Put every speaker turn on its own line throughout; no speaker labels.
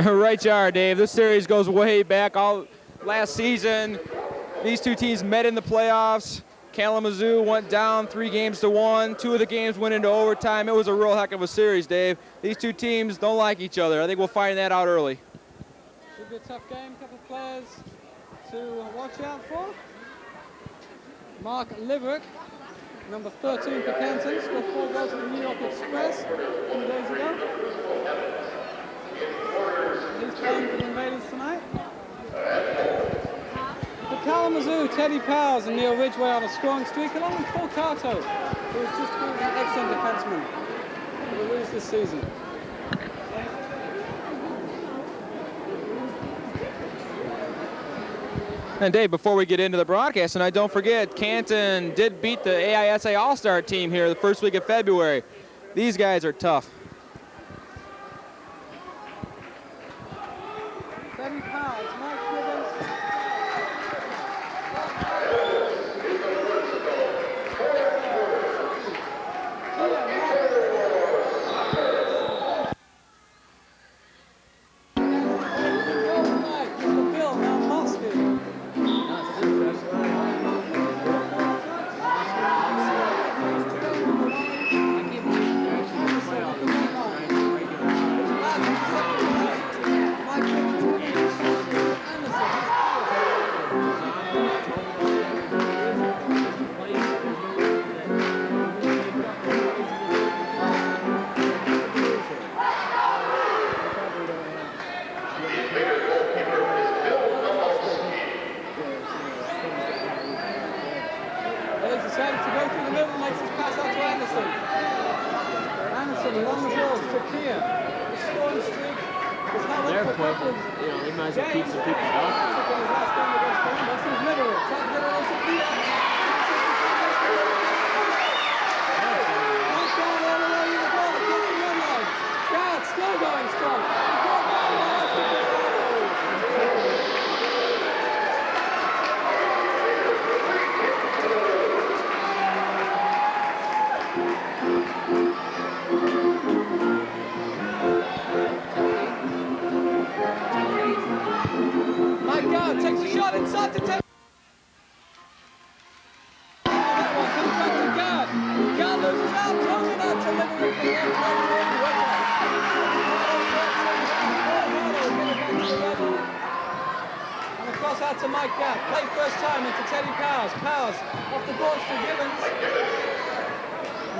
Right you are, Dave. This series goes way back. All last season, these two teams met in the playoffs. Kalamazoo went down 3-1. 2 of the games went into overtime. It was a real heck of a series, Dave. These two teams don't like each other. I think we'll find that out early.
Should be a tough game. A couple of players to watch out for. Mark Liverick, number 13 for Canton, scored 4 goals for the New York Express 2 days ago. He's playing for the Invaders tonight. For Kalamazoo, Teddy Powers and Neil Ridgway on a strong streak, along with Paul Kato, who has just been an excellent defenseman for the Roos this season.
And Dave, before we get into the broadcast tonight, don't forget, Canton did beat the AISA All-Star team here the first week of February. These guys are tough.
Teddy Powers, Mike Gibbons.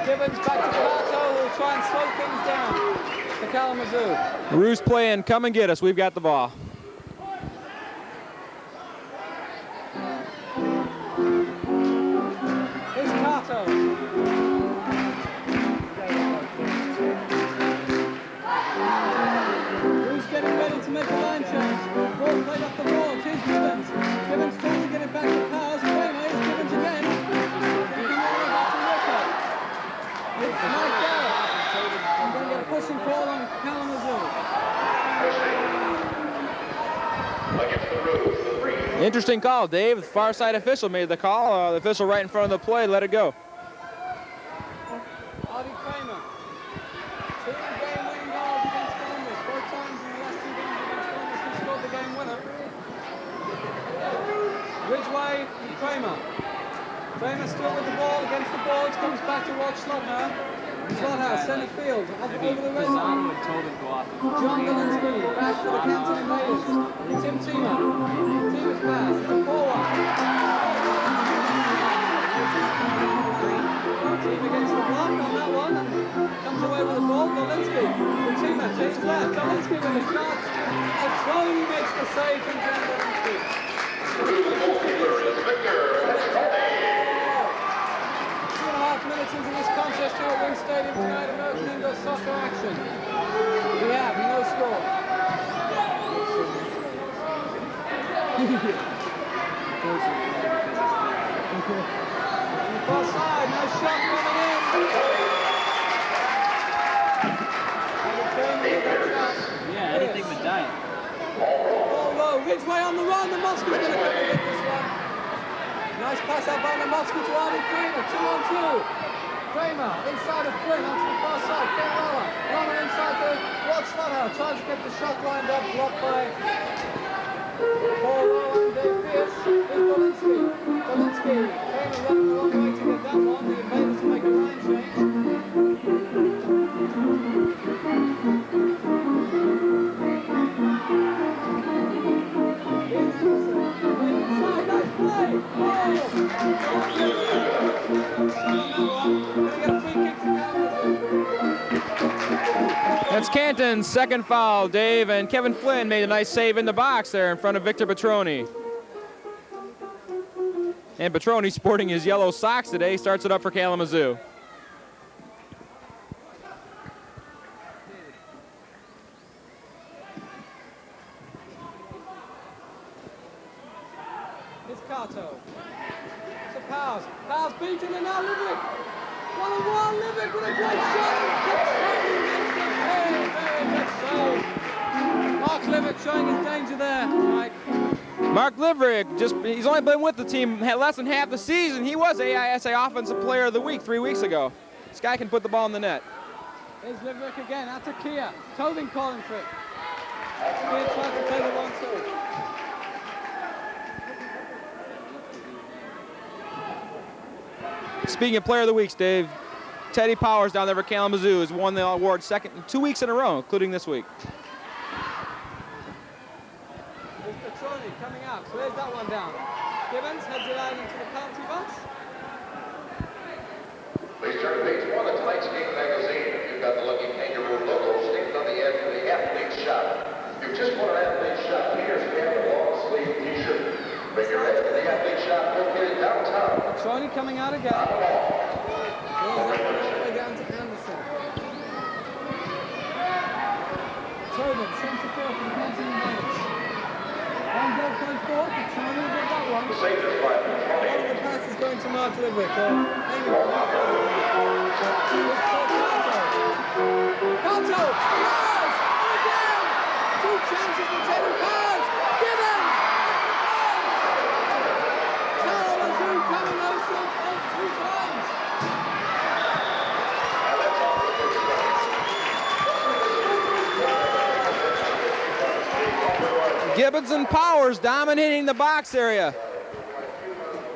Gibbons back to Kato, will try and slow things down for Kalamazoo.
Roos playing, come and get us, we've got the ball.
Here's Kato. Roos getting ready to make a line change. Ball played off the board, here's Gibbons. Gibbons trying to get it back to Powers. Kramer, here's Gibbons again. It's Mike Garrett. I'm going to get a pushing call on Kalamazoo.
Interesting call, Dave. The far side official made the call. The official right in front of the play, let it go.
Artie Kramer. 2 game-winning goals against Columbus. 4 times in the last 2 games against Columbus. He scored the game winner. Ridgway and Kramer. Kramer still with the ball against the boards, comes back to watch Slothouse. Slothouse, center field, over the red line. John Dolinsky, back for the Canton Invaders. Tim Tyma. Tyma's pass, it's a forward. Tyma gets the block on that one, and comes away with the ball. Dolinsky, Tyma, changes left. Dolinsky with a shot. Petroni makes the save from John Dolinsky. Minutes into this contest here at Wing Stadium tonight, American indoor soccer action. We have no score. On the far side, no shot coming in.
Yeah, anything but dying.
Oh, low. Ridgway on the run. The Naumovski's going to come and get this one. Nice pass out by Naumovski to Artie Kramer. 2-on-2. Kramer inside of Flynn onto the far side. Lolla inside the Watch Slaughter tries to get the shot lined up, blocked by Paul Lolla and Dave Pierce. Here's Dolinsky. Kramer running the wrong way to get that one. The Invaders to make a line change. Inside, nice play.
That's Canton's second foul, Dave, and Kevin Flynn made a nice save in the box there in front of Victor Petroni. And Petroni, sporting his yellow socks today, starts it up for Kalamazoo.
It's Kato. It's a Powers. Powers beaten and now Livick. One-on-one, Livick with a great shot. Very good save. Mark Livick showing his danger there, Mike.
Mark Liverick, he's only been with the team less than half the season. He was AISA Offensive Player of the Week 3 weeks ago. This guy can put the ball in the net.
Here's Liverick again, out to Kia. Tobin calling for it. Kia tries to take it 1-2.
Speaking of Player of the Weeks, Dave, Teddy Powers down there for Kalamazoo has won the award 2 weeks in a row, including this week.
There's Petroni coming out, so there's that one down. Gibbons heads it out into the penalty box.
Please turn to page 1 of tonight's game magazine. You've got the Lucky Kangaroo logo stamped on the edge of the athlete shot. You've just won an athlete shot. Here's a long sleeve t-shirt. Bring your edge to the athlete shop located downtown.
Petroni coming out again. All the way down to Anderson. Tobin sends the ball from Canton Invaders. One goal going forward. Petroni will get that one.
The safest by Petroni.
One of the passes going to Mark Liverick. Kato. Powers! Again! 2 chances for Teddy Powers. Gibbons! Kalamazoo coming out 2 times.
Gibbons and Powers dominating the box area.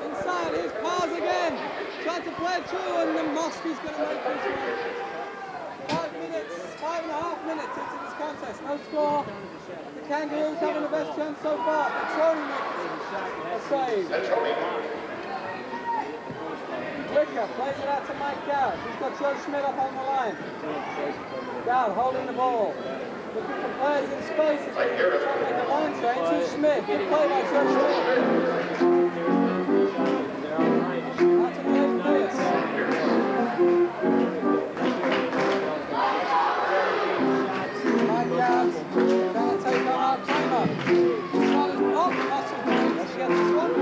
Inside, here's Powers again. Trying to play 2, and Naumovski's going to make this one. 5.5 minutes into this contest. No score. The Kangaroos having the best chance so far. Petroni makes a save. Whicker plays it out to Mike Garrett. He's got Schmid up on the line. Garrett holding the ball. Looking for players in space. He's going to try to make a line change. Here's Schmid. Good play by Schmid. Out to Dave Pierce. Mike Garrett going to take on Tyma. This one is not muscle great. Let's get this one.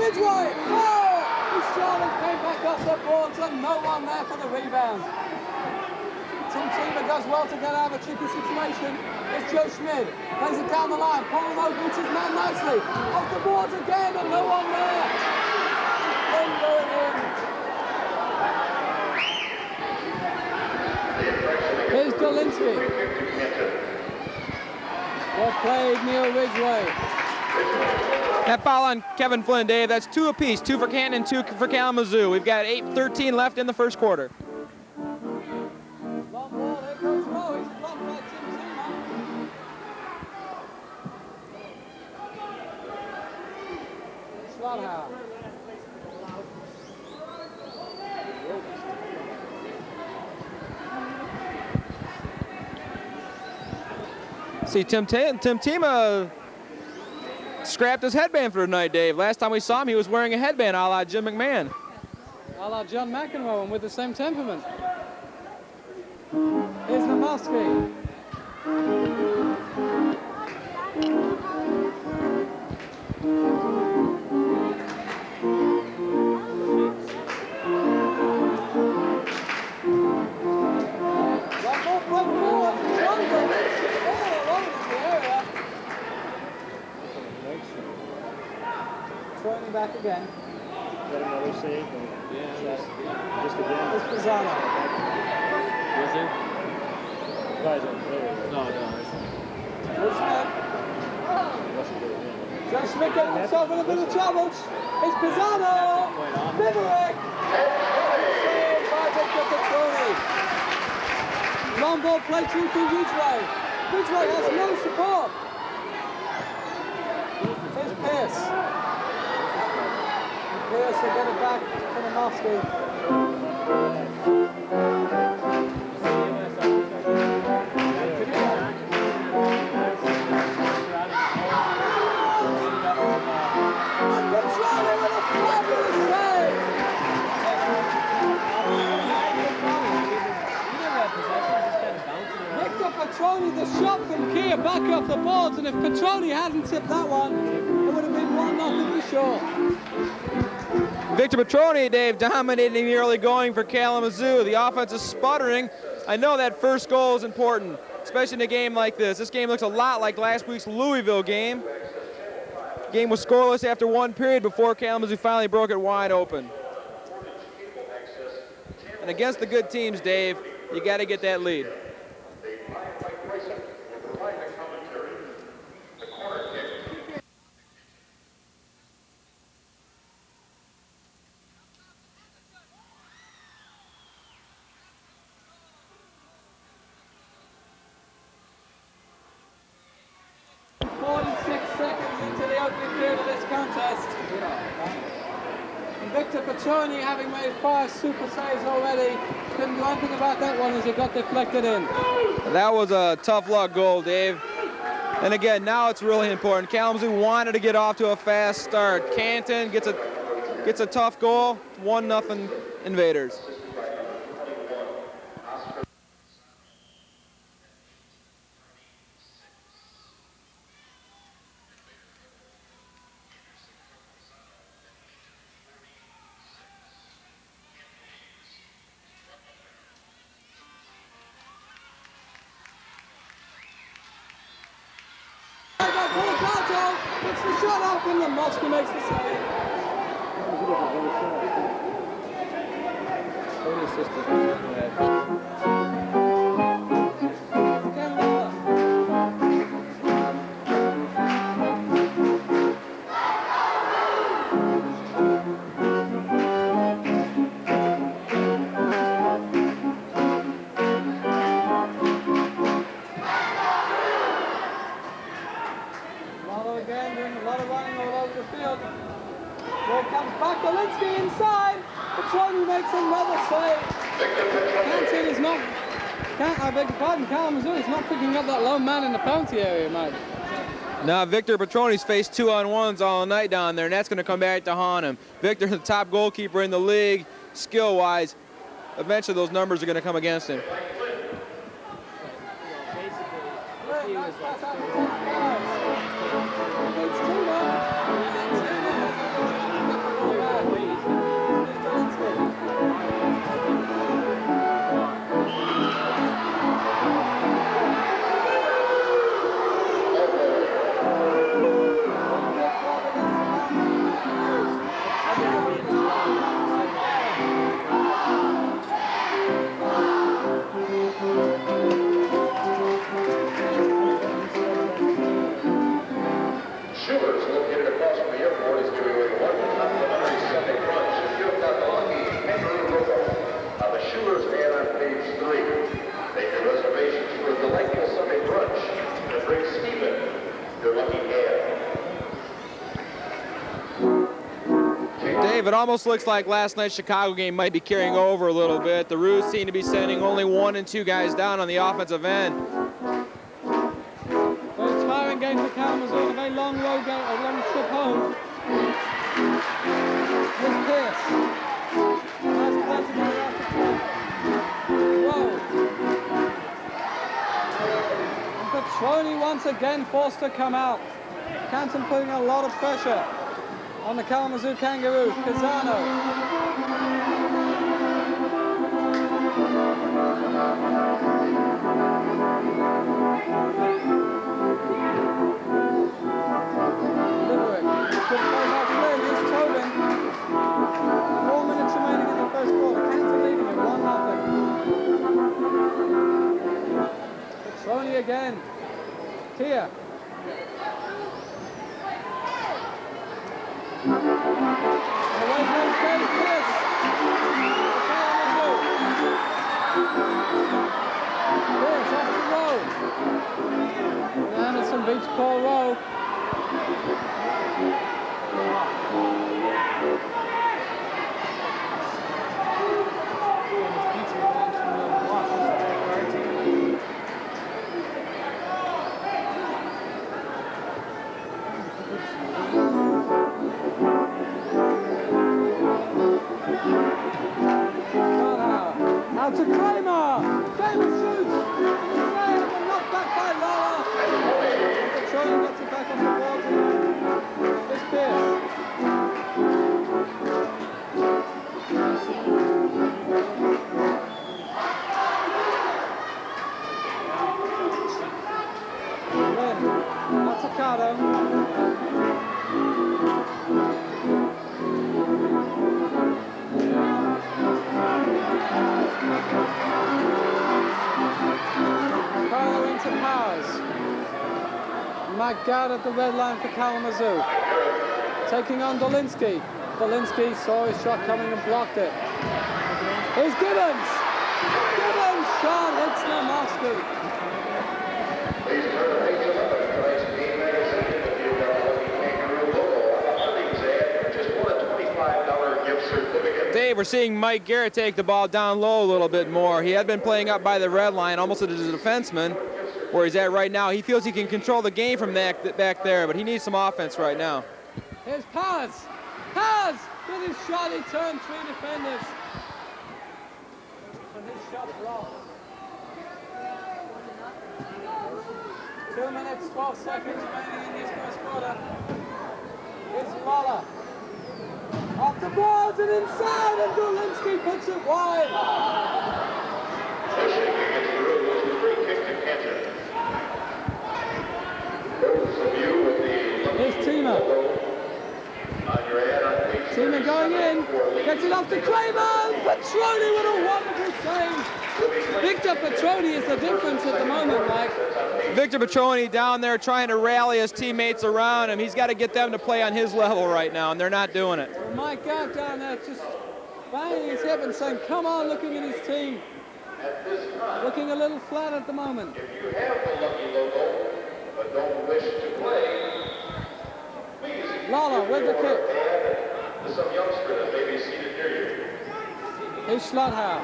Ridgway! Oh! He's Charlie came back off the boards and no one there for the rebound. Tyma does well to get out of a tricky situation. It's Schmid. Plays it down the line. Paul beats his man nicely. Off the boards again and no one there. Flynn going in. Here's Dolinsky. Well played, Neil Ridgway.
That foul on Kevin Flynn, Dave, that's 2 apiece, 2 for Canton, 2 for Kalamazoo. We've got 8:13 left in the first quarter.
Long ball, there goes Mo. He's blocked by Tyma. Slaughter.
See, Tim Tyma scrapped his headband for tonight, Dave. Last time we saw him, he was wearing a headband a la Jim McMahon.
A la John McEnroe, and with the same temperament. Here's Naumovski. Petroni back again.
Is that another save?
Yeah.
Just again?
It's Pisano.
Was it?
Guys aren't players.
No.
Here's Schmid. Just Schmid getting himself in a bit of trouble. It's Pisano. Biverick. Saved by Victor Petroni. Long ball play through to Ridgway. Ridgway has no support. Here's Pierce. Pierce will get it back to Naumovski. Petroni with a fabulous save. Victor Petroni, the shot from Kia back off the boards, and if Petroni hadn't tipped that one, it would have been 1-0 for sure.
Victor Petroni, Dave, dominating the early going for Kalamazoo. The offense is sputtering. I know that first goal is important, especially in a game like this. This game looks a lot like last week's Louisville game. Game was scoreless after one period before Kalamazoo finally broke it wide open. And against the good teams, Dave, you got to get that lead.
Victor Petroni, having made 5 super saves already, couldn't do anything about that one as it got deflected in.
That was a tough luck goal, Dave. And again, now it's really important. Kalamazoo wanted to get off to a fast start. Canton gets a tough goal, 1-0 Invaders.
Kato, it's the shot off and Naumovski makes the save. Again, Lolla. Again, doing a lot of running all over the field. Ball comes back, Dolinsky inside. Petroni makes another save. Canton is not, I beg your pardon, Kalamazoo is not picking up that lone man in the penalty area, mate.
Now Victor Petroni's faced 2-on-1s all night down there, and that's going to come back to haunt him. Victor, the top goalkeeper in the league, skill-wise, eventually those numbers are going to come against him. Dave, it almost looks like last night's Chicago game might be carrying over a little bit. The Roos seem to be sending only 1 and 2 guys down on the offensive end.
Very tiring game for Kalamazoo, a very long road game, a long trip home. Here's Pierce. Nice pass to the after. Whoa. Petroni once again forced to come out. Canton putting a lot of pressure on the Kalamazoo Kangaroos. Pisano. Flynn, here's Tobin. 4 minutes remaining in the first quarter. Canton leading it 1-0. Petroni again. Tia. Away from Kato. Pierce off to Rowe. Anderson beats Paul Rowe. Out to Kramer. Kramer shoots. And knocked back by Lolla. Petroni gets it back on the board. It's Pierce. Flynn. Out to Kato. Carlo into Powers. Mike Garrett at the red line for Kalamazoo. Taking on Dolinsky. Dolinsky saw his shot coming and blocked it. Here's Gibbons. Gibbons shot hits Naumovski.
Please turn to page 11 of tonight's game magazine. If you've got a lucky kangaroo logo on a hunting ad, just won a $25 gift certificate.
Dave, we're seeing Mike Garrett take the ball down low a little bit more. He had been playing up by the red line, almost as a defenseman, where he's at right now. He feels he can control the game from back there, but he needs some offense right now.
Here's Powers. Powers with his shot, he turned 3 defenders. And his shot blocked. 2 minutes, 12 seconds remaining in this first quarter. Here's Lolla. Off the boards and inside, and Dolinsky puts it wide.
Pushing against the road was the free kick to Canton. There's a view of the
Here's Tyma.
on your ad on page
Tyma going in. Gets it off to Kramer. Petroni with a wonderful save. Victor Petroni is the difference at the moment, Mike.
Victor Petroni down there trying to rally his teammates around him. He's got to get them to play on his level right now, and they're not doing it.
Mike Garrett down there just banging his hip and saying, come on, looking at his team. Looking a little flat at the moment.
If you have the lucky logo, but don't wish to play, please
Lolla with the kick.
to some youngster that may be seated near you.
Here's Schlotthauer.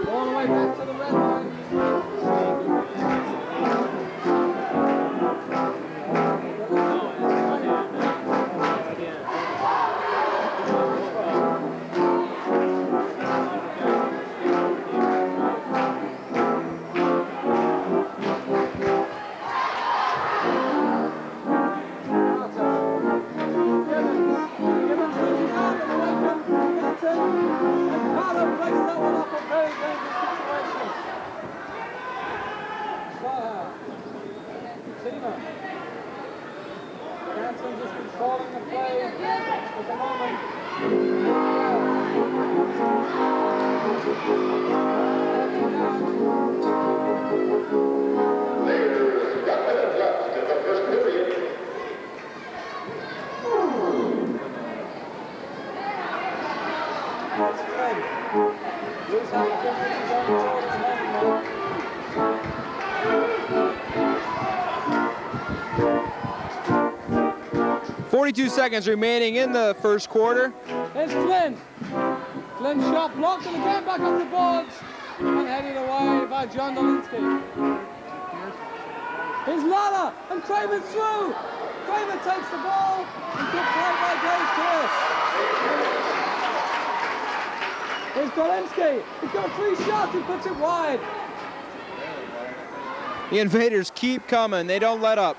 All the way back to the red line.
42 seconds remaining in the first quarter.
There's Flynn. Flynn shot blocked and again back off the boards and headed away by John Dolinsky. Here's Lolla and Kramer through. Kramer takes the ball and good play by Dave Pierce. Here's Dolinsky. He's got 3 shots and puts it wide.
The Invaders keep coming. They don't let up.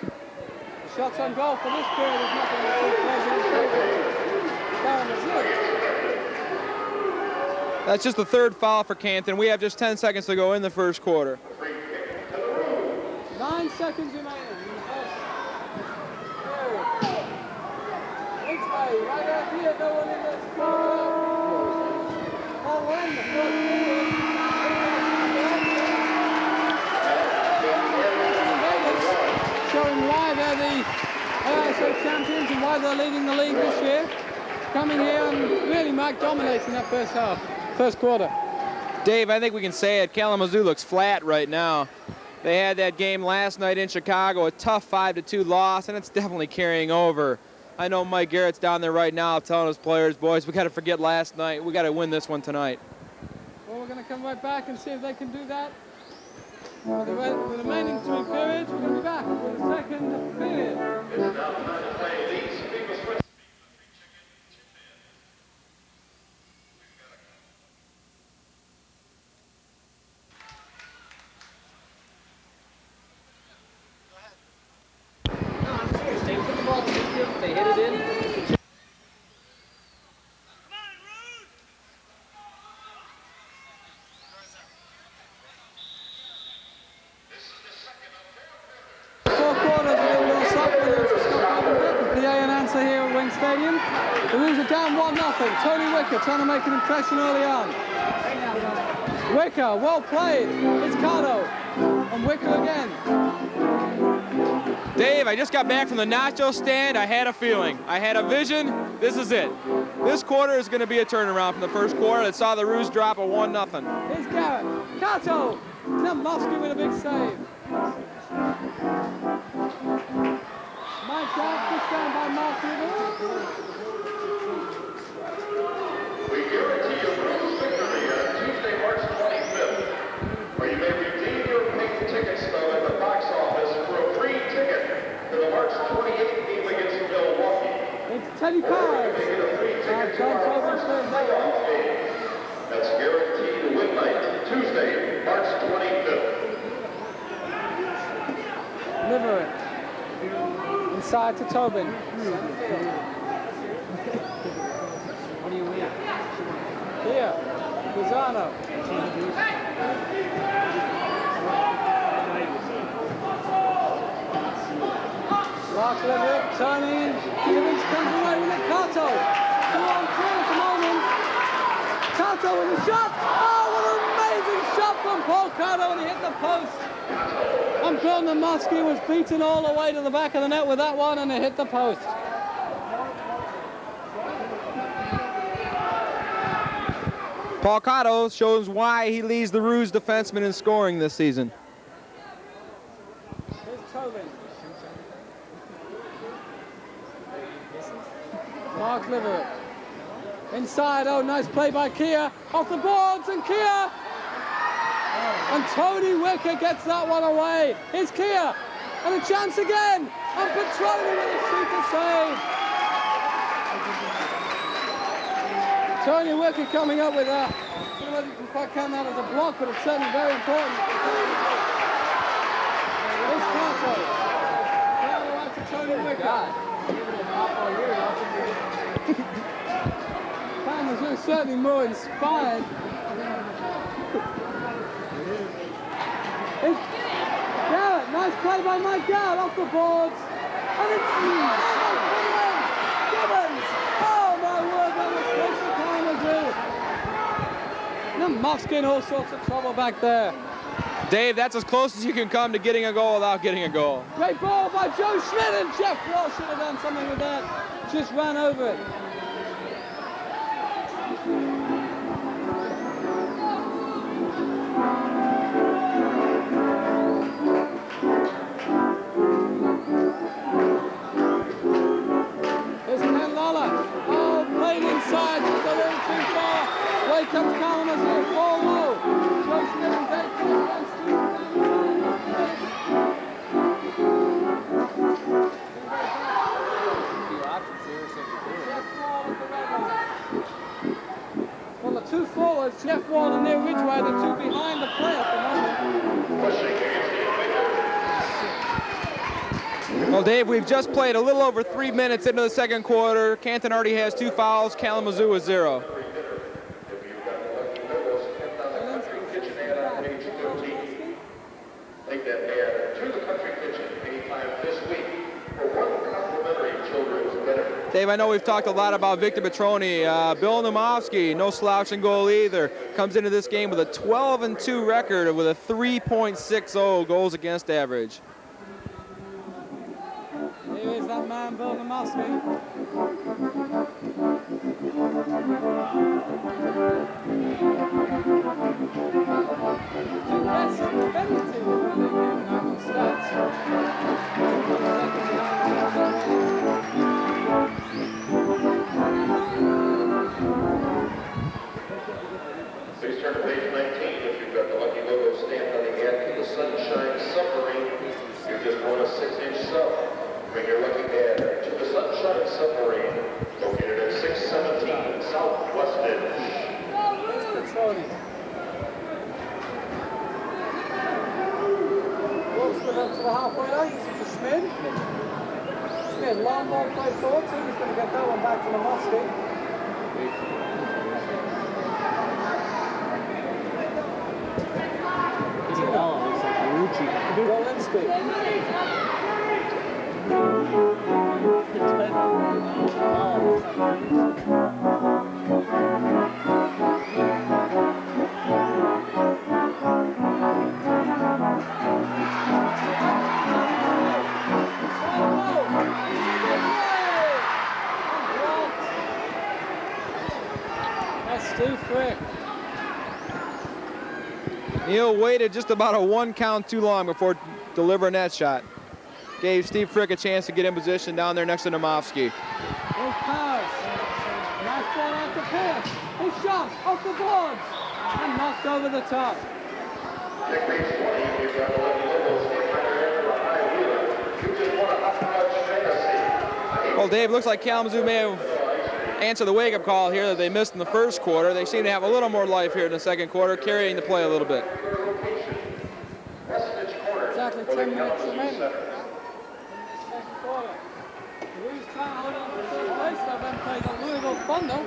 The shots on goal for this period is nothing but two Kalamazoo.
That's just the third foul for Canton. We have just 10 seconds to go in the first quarter.
9 seconds remaining. Ridgway, right out here, no one in this corner. All in the first period. Showing why they're the AISA champions and why they're leading the league this year. Coming here and really dominating that first quarter.
Dave, I think we can say it. Kalamazoo looks flat right now. They had that game last night in Chicago, a tough 5-2 loss, and it's definitely carrying over. I know Mike Garrett's down there right now telling his players, boys, we got to forget last night. We got to win this one tonight.
Well, we're going to come right back and see if they can do that. For the remaining 3 periods, we're going to be back for the second period.
It's now time to play these people switch.
They hit it in.
Stadium. The Roos are down 1-0. Tony Whicker trying to make an impression early on. Whicker, well played. It's Kato. And Whicker again.
Dave, I just got back from the nacho stand. I had a feeling. I had a vision. This is it. This quarter is going to be a turnaround from the first quarter that saw the Roos drop a 1-0.
Here's Garrett. Kato. Naumovski with a big save. Mike Garrett pushed down by Mark River.
We guarantee you a Roos victory on Tuesday, March 25th, where you may redeem your pink tickets, though, at the box office for a free ticket to the March 28th game against Milwaukee.
It's Teddy Powers.
That's guaranteed win night, Tuesday, March 25th.
Liver inside to Tobin.
What do you win?
Here, Pisano. Lark Liver, turning. Gibbons comes away with it. Kato. Come on, clear at the moment. Kato with a shot. Oh, what an amazing shot from Paul Kato, and he hit the post. And Naumovski was beaten all the way to the back of the net with that one, and it hit the post.
Paul Kato shows why he leads the Roos defensemen in scoring this season.
Here's Tobin. Mark Liver. Inside, oh, nice play by Kia. Off the boards, and Kia. And Tony Whicker gets that one away. Here's Kia. And a chance again. And Petroni with a super save. Tony Whicker coming up with a, I don't know whether you can quite count that as a block, but it's certainly very important. Here's Kato. Kato out to Tony Whicker. Kalamazoo certainly more inspired. It's Garrett, nice play by Mike Garrett off the boards. And it's Gibbons. Oh my word, that was close to Kalamazoo. Naumovski in all sorts of trouble back there.
Dave, that's as close as you can come to getting a goal without getting a goal.
Great ball by Joe Schmid, and Jeff Ross should have done something with that. Just ran over it. Lolla. Oh, played inside, just a little too far. Way comes Kalamazoo, 4-0. Joe Schmid and Dave against
Well, Dave, we've just played a little over 3 minutes into the second quarter. Canton already has 2 fouls. Kalamazoo with 0.
Take that man to the country kitchen anytime this week for one complimentary children's dinner.
Dave, I know we've talked a lot about Victor Petroni. Bill Naumovski, no slouch in goal either, comes into this game with a 12-2 record with a 3.60 goals against average.
Here is that man, Bill Naumovski. Best defending team in the league here now on stats.
Please turn to page 19 if you've got the lucky logo stamped on the end to the Sunshine Submarine. You just won a 6-inch sub. Bring your lucky dad to the Sunshine Submarine, located at 617 Southwest Edge.
Petroni. Walks with up to the halfway line. This is for Schmid. Schmid, long ball play forward. He's going to get that one back to Naumovski.
Lolla looks like Rucci.
Dolinsky. That's Steve Frick.
Neal waited just about a 1 count too long before delivering that shot. Gave Steve Frick a chance to get in position down there next to Naumovski.
Here's Powers. Nice ball out to Pierce. He shot off the boards and knocked over the top.
Check page 20 if you've got the lucky logo stamped on your end for a high wheeler. You just won a hot touch fantasy.
Well, Dave, looks like Kalamazoo may have answered the wake-up call here that they missed in the first quarter. They seem to have a little more life here in the second quarter, carrying the play a little bit.
Exactly 10 minutes remaining. Second quarter. Louis trying to hold on to third place. They've then played the Louisville Thunder.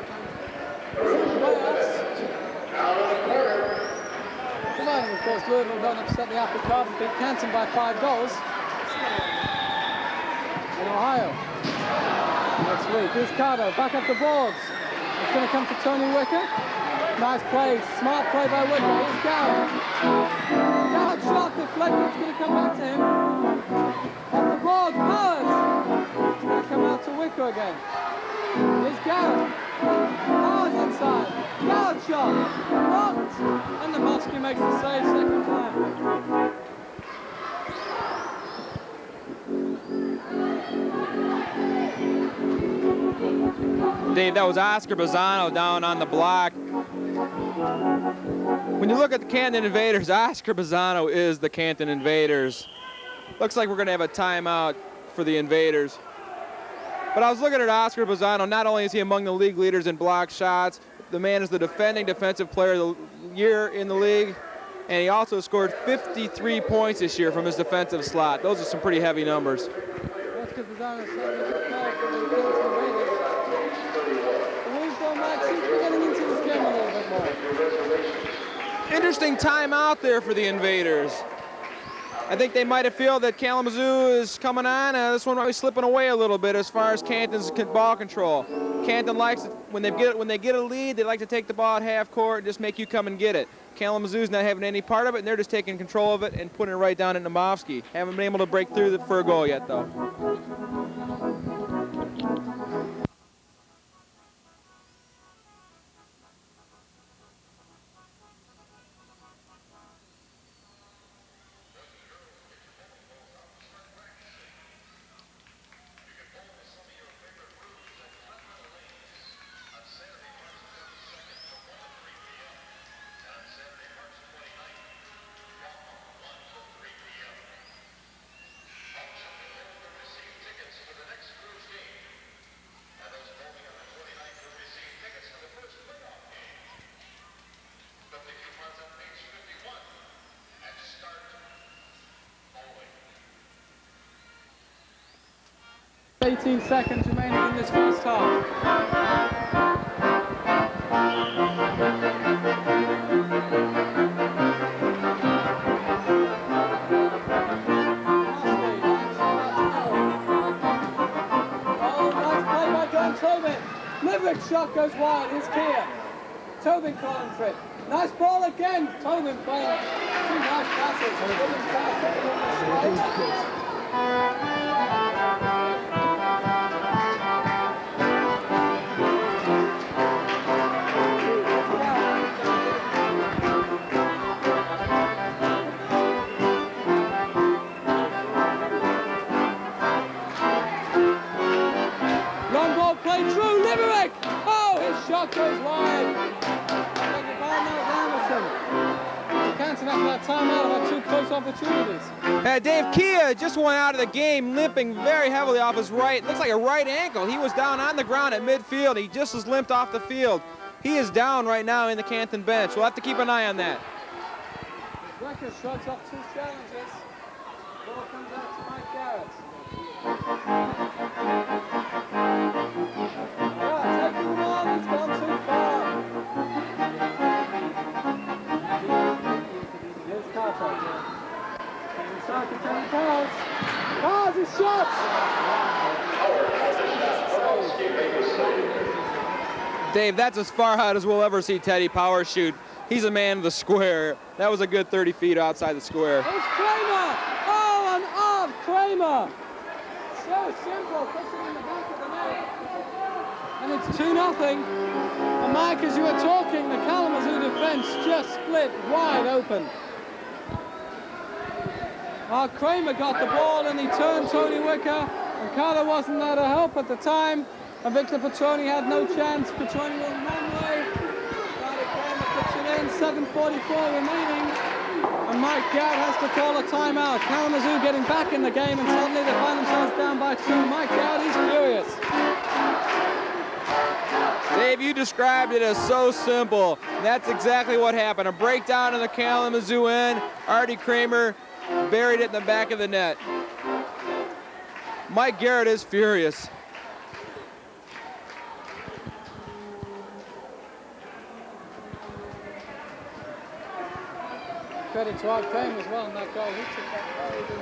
Providing, of course, Louisville don't upset the apple cart and beat Canton by 5 goals. In Ohio. Next week. Here's Kato, back up the boards. It's going to come to Tony Whicker. Nice play, smart play by Whicker. Here's Garrett. Garrett shot deflected. It's going to come back to him. Off the board, Powers. It's going to come out to Whicker again. Here's Garrett. Powers inside. Garrett shot. Blocked. And Naumovski makes the save second time.
Dave, that was Oscar Pisano down on the block. When you look at the Canton Invaders, Oscar Pisano is the Canton Invaders. Looks like we're going to have a timeout for the Invaders. But I was looking at Oscar Pisano. Not only is he among the league leaders in block shots, the man is the defending defensive player of the year in the league, and he also scored 53 points this year from his defensive slot. Those are some pretty heavy numbers.
Oscar Pisano certainly good player for the Canton Invaders. Seems to be getting into this game a little bit more.
Interesting timeout there for the Invaders. I think they might have feel that Kalamazoo is coming on. This one might be slipping away a little bit as far as Canton's ball control. Canton likes it, when they get a lead, they like to take the ball at half court and just make you come and get it. Kalamazoo's not having any part of it, and they're just taking control of it and putting it right down at Naumovski. Haven't been able to break through for a goal yet, though.
18 seconds remaining in this first half. Tobin. Limerick shot goes wide. His clear. Tobin calling for it. Nice ball again. Tobin playing two nice passes. Play through Limerick! Oh, his shot goes wide. Take the ball now, Anderson. Canton after that timeout had two close opportunities.
Dave Kia just went out of the game limping very heavily off his right. Looks like a right ankle. He was down on the ground at midfield. He just has limped off the field. He is down right now in the Canton bench. We'll have to keep an eye on that.
Whicker shrugs off two challenges. Ball comes out to Mike Garrett. Taking the ball, he's gone too far. Here's Kato. Inside to 10 Powers. Powers, his shot!
Dave, that's as far out as we'll ever see Teddy Power shoot. He's a man of the square. That was a good 30 feet outside the square.
It's Kramer! Oh, an odd Kramer! So simple, puts it in the back of the net. And it's 2-0. And Mike, as you were talking, the Kalamazoo defense just split wide open. Kramer got the ball and he turned Tony Whicker. And Kato wasn't there to help at the time. And Victor Petroni had no chance. Petroni went one way. Kramer puts it in, 7:44 remaining. And Mike Garrett has to call a timeout. Kalamazoo getting back in the game and suddenly they find themselves down by 2. Mike Garrett, he's furious.
Dave, you described it as so simple. That's exactly what happened. A breakdown in the Kalamazoo end. Artie Kramer buried it in the back of the net. Mike Garrett is furious.
Credit to Art Kramer as well in that goal. He took that very good.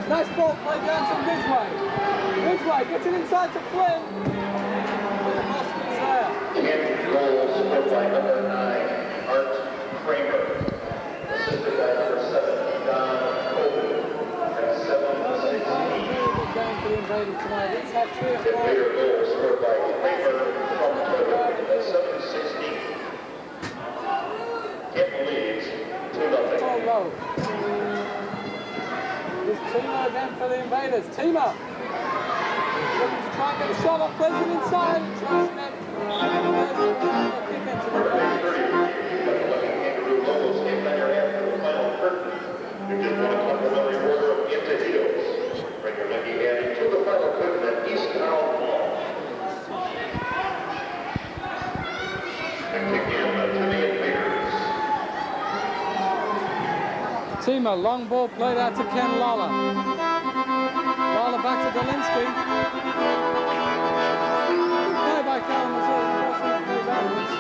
Nice ball played down to Ridgway. Ridgway gets it inside to Flynn. Naumovski's there.
Canton goals scored by number 9, Art Kramer. Assisted by number 7, Tobin. At 7-16.
Very good game for the Invaders tonight. He's had 3 or 4.
Invader goal scored by Kramer from Tobin at 7-16. Canton leads 2-0.
Oh, low. It's Tyma again for the Invaders. Tyma looking to try and get a shot off, plays it inside. Tries net. There's a kick into the Invaders.
Locals came down here after the final curtain. You just want to complimentary order of Invaders. Bring your lucky hand to the final curtain at East Town Mall. And kick in to the Invaders.
Tyma, long ball played out to Ken Lolla. Lolla back to Dolinsky. Play by Kalamazoo. Play backwards.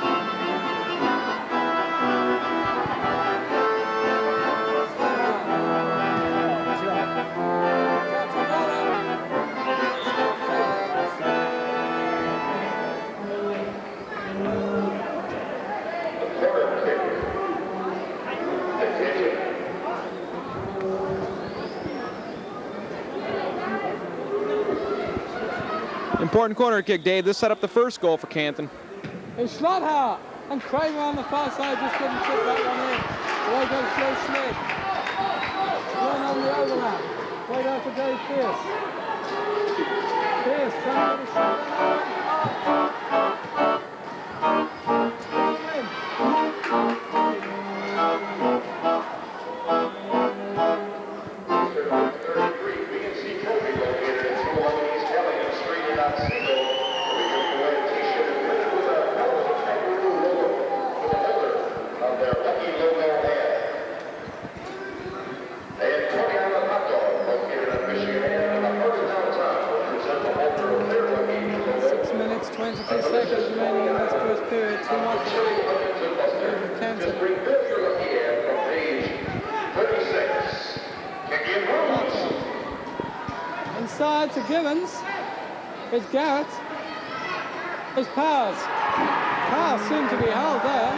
Important corner kick, Dave. This set up the first goal for Canton.
It's Schmid and Kramer on the far side just couldn't chip that one in. Away goes Joe Schmid. Going on the overlap. Played out to Dave Pierce. Pierce trying to get a shot. inside to Gibbons. It's Garrett. It's Powers. Powers seemed to be held there.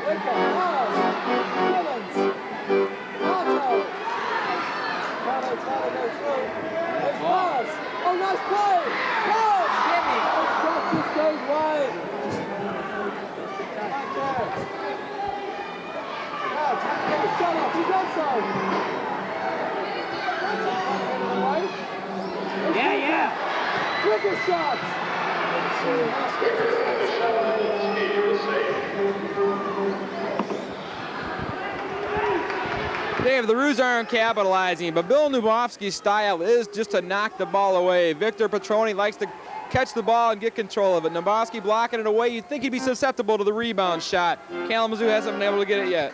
Whicker, Powers, Gibbons, Kato. Kato trying to go through. It's Powers. Oh, nice play! Powers! The shot just goes wide. Back Garrett. Now, trying to get a shot off. He's onside.
Yeah.
Whicker shot!
Dave, the Roos aren't capitalizing, but Bill Naumovski's style is just to knock the ball away. Victor Petroni likes to catch the ball and get control of it. Naumovski blocking it away. You'd think he'd be susceptible to the rebound shot. Kalamazoo hasn't been able to get it yet.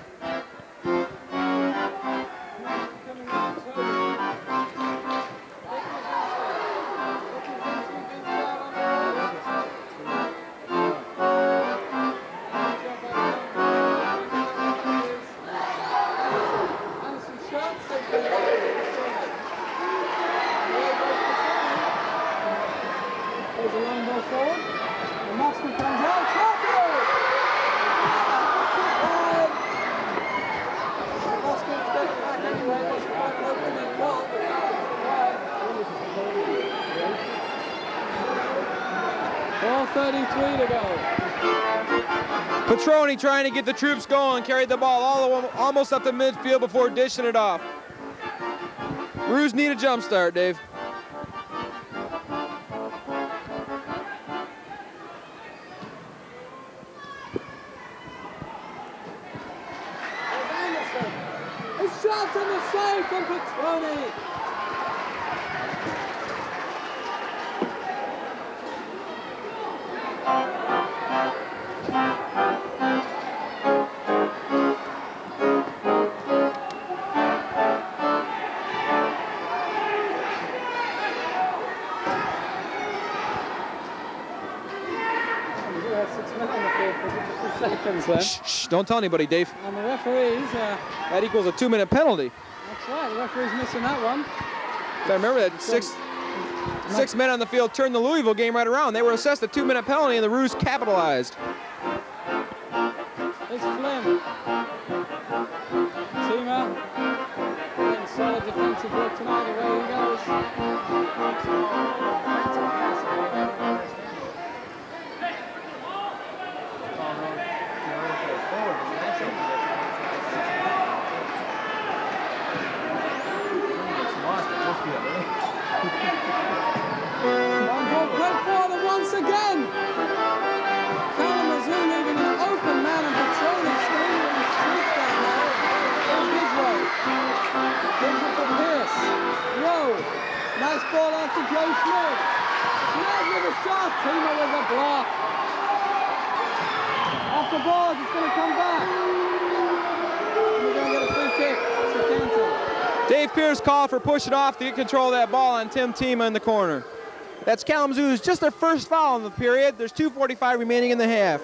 Petroni trying to get the troops going, carried the ball almost up to midfield before dishing it off. Roos need a jump start, Dave.
A shot on the side from Petroni.
Shh, don't tell anybody, Dave.
And the referees...
that equals a 2-minute penalty.
That's right, the referee's missing that one.
So I remember that six men on the field turned the Louisville game right around. They were assessed a 2-minute penalty and the Roos capitalized.
It's Flynn. Tyma. Getting solid defensive work tonight, away he goes. Once again, Kalamazoo leaving an open man and Petroni swinging the streets down there. Ridgway. Gives it to Pierce. Rowe. Nice ball out to Joe Schmid. Schmid with a shot. Tyma with a block. Off the board, it's going to come back. We're going to get a free kick to Canton.
Dave Pierce called for pushing off to get control of that ball on Tim Tyma in the corner. That's Kalamazoo's just their first foul in the period. There's 2:45 remaining in the half.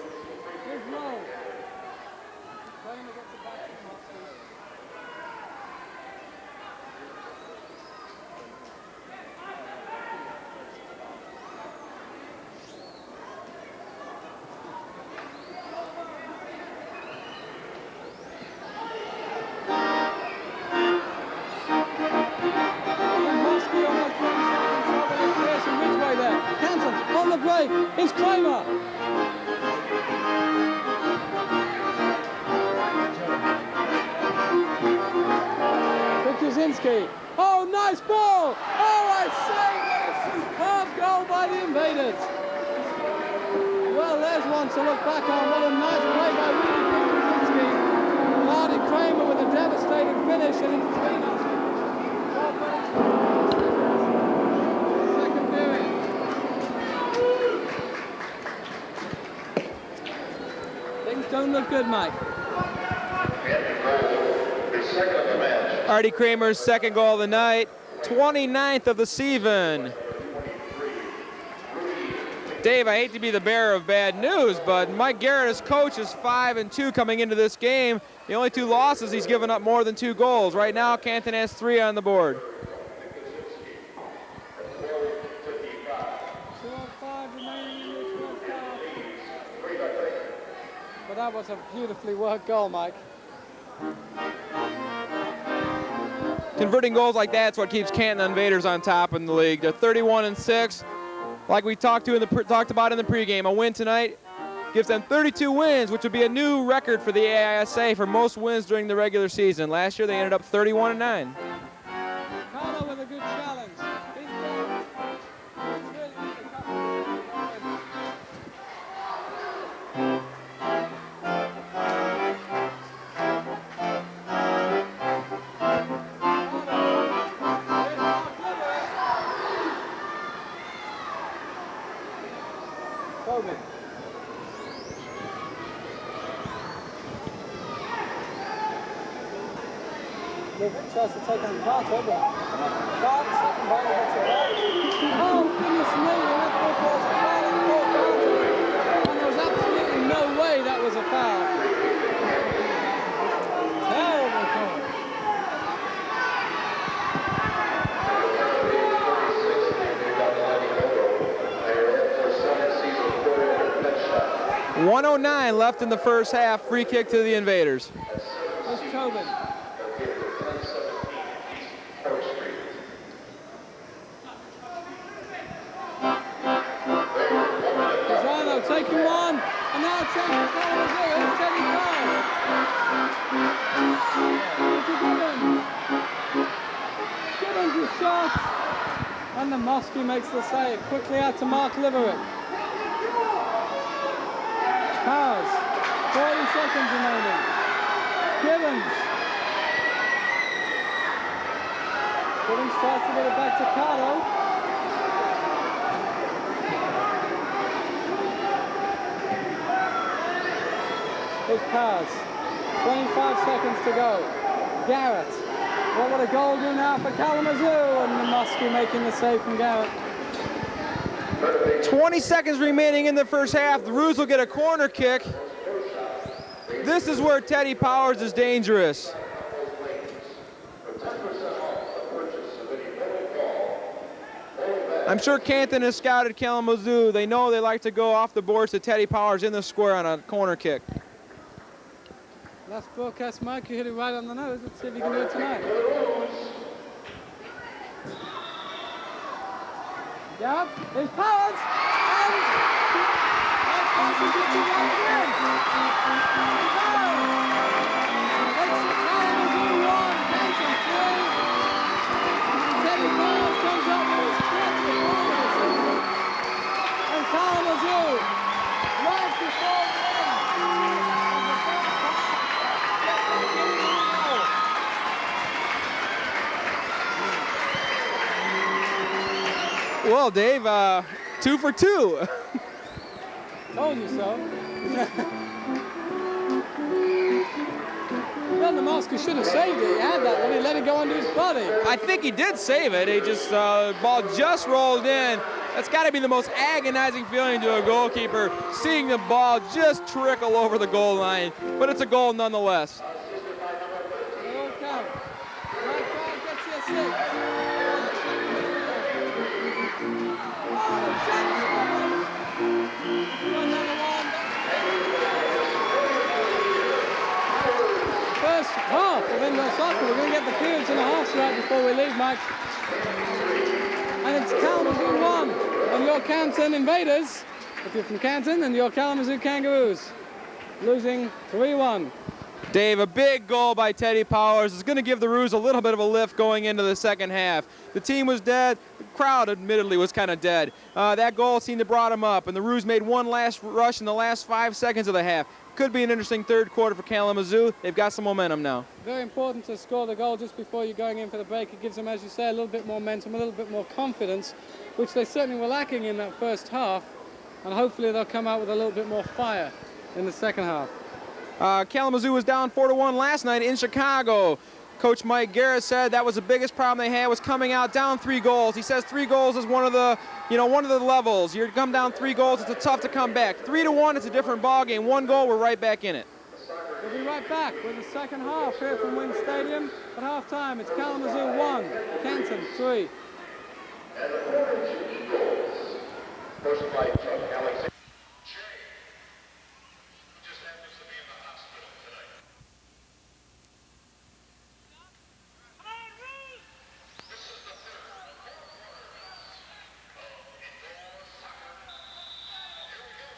It's Kramer. Kuczynski. Oh, nice ball. Oh, I say, what a superb goal by the Invaders. Well, there's one to look back on. What a nice play by Kuczynski. Marty Kramer with a devastating finish and it's 3-0. Second period. Don't look good, Mike.
Artie Kramer's second goal of the night, 29th of the season. Dave, I hate to be the bearer of bad news, but Mike Garrett, as coach, is 5-2 coming into this game. The only 2 losses, he's given up more than 2 goals. Right now, Canton has 3 on the board.
2:05 remaining in this first half. But that was a beautifully worked goal, Mike.
Converting goals like that's what keeps Canton Invaders on top in the league. They're 31-6. Like we talked about in the pregame, a win tonight gives them 32 wins, which would be a new record for the AISA for most wins during the regular season. Last year they ended up 31-9.
Kato with a good challenge. He's really Tobin. Tries to take on Kato, but second ball gets it back. Oh, goodness me, that was a foul for Kato. And there was absolutely no way that was a foul. Terrible call.
.109 left in the first half. Free kick to the Invaders.
There's Tobin. Pisano taking one, and now taking Kalamazoo. It's Teddy Powers. Gibbons is shot, and Naumovski makes the save. Quickly out to Mark Liverick. Powers, 40 seconds remaining. Gibbons tries to get it back to Kato. Here's Powers, 25 seconds to go. Garrett, what would a goal do now for Kalamazoo? And Naumovski making the save from Garrett.
20 seconds remaining in the first half. The Roos will get a corner kick. This is where Teddy Powers is dangerous. I'm sure Canton has scouted Kalamazoo. They know they like to go off the boards to Teddy Powers in the square on a corner kick.
Last broadcast, Mike, you hit it right on the nose. Let's see if you can do it tonight. Yep, there's Powers, and Kalamazoo won, Canton 3. Teddy Powers comes up with his fifth performance. And Kalamazoo, right before the
Well, Dave, 2 for 2.
Told you so. Well, Naumovski should have saved it. He had that one. He let it go under his body.
I think he did save it. He just, ball just rolled in. That's got to be the most agonizing feeling to a goalkeeper, seeing the ball just trickle over the goal line. But it's a goal nonetheless.
It'll count. Right ball gets you a 6. First half of indoor soccer. We're going to get the periods and the halves right before we leave, Mike. And it's Kalamazoo 1 and your Canton Invaders. If you're from Canton, and your Kalamazoo Kangaroos losing 3-1.
Dave, a big goal by Teddy Powers is going to give the Roos a little bit of a lift going into the second half. The team was dead. The crowd, admittedly, was kind of dead. That goal seemed to brought them up, and the Roos made one last rush in the last 5 seconds of the half. Could be an interesting third quarter for Kalamazoo. They've got some momentum now.
Very important to score the goal just before you're going in for the break. It gives them, as you say, a little bit more momentum, a little bit more confidence, which they certainly were lacking in that first half. And hopefully they'll come out with a little bit more fire in the second half.
Kalamazoo was down 4-1 last night in Chicago. Coach Mike Garrett said that was the biggest problem they had was coming out down 3 goals. He says 3 goals is one of the levels. You come down 3 goals, it's tough to come back. 3-1, it's a different ball game. 1 goal, we're right back in it.
We'll be right back with the second half here from Wing Stadium. At halftime, it's Kalamazoo 1, Canton 3.
And the Orange Eagles. First flight from Alexander. Just happens to be in the hospital tonight. This is the third of 4 quarters of indoor soccer. Here we go.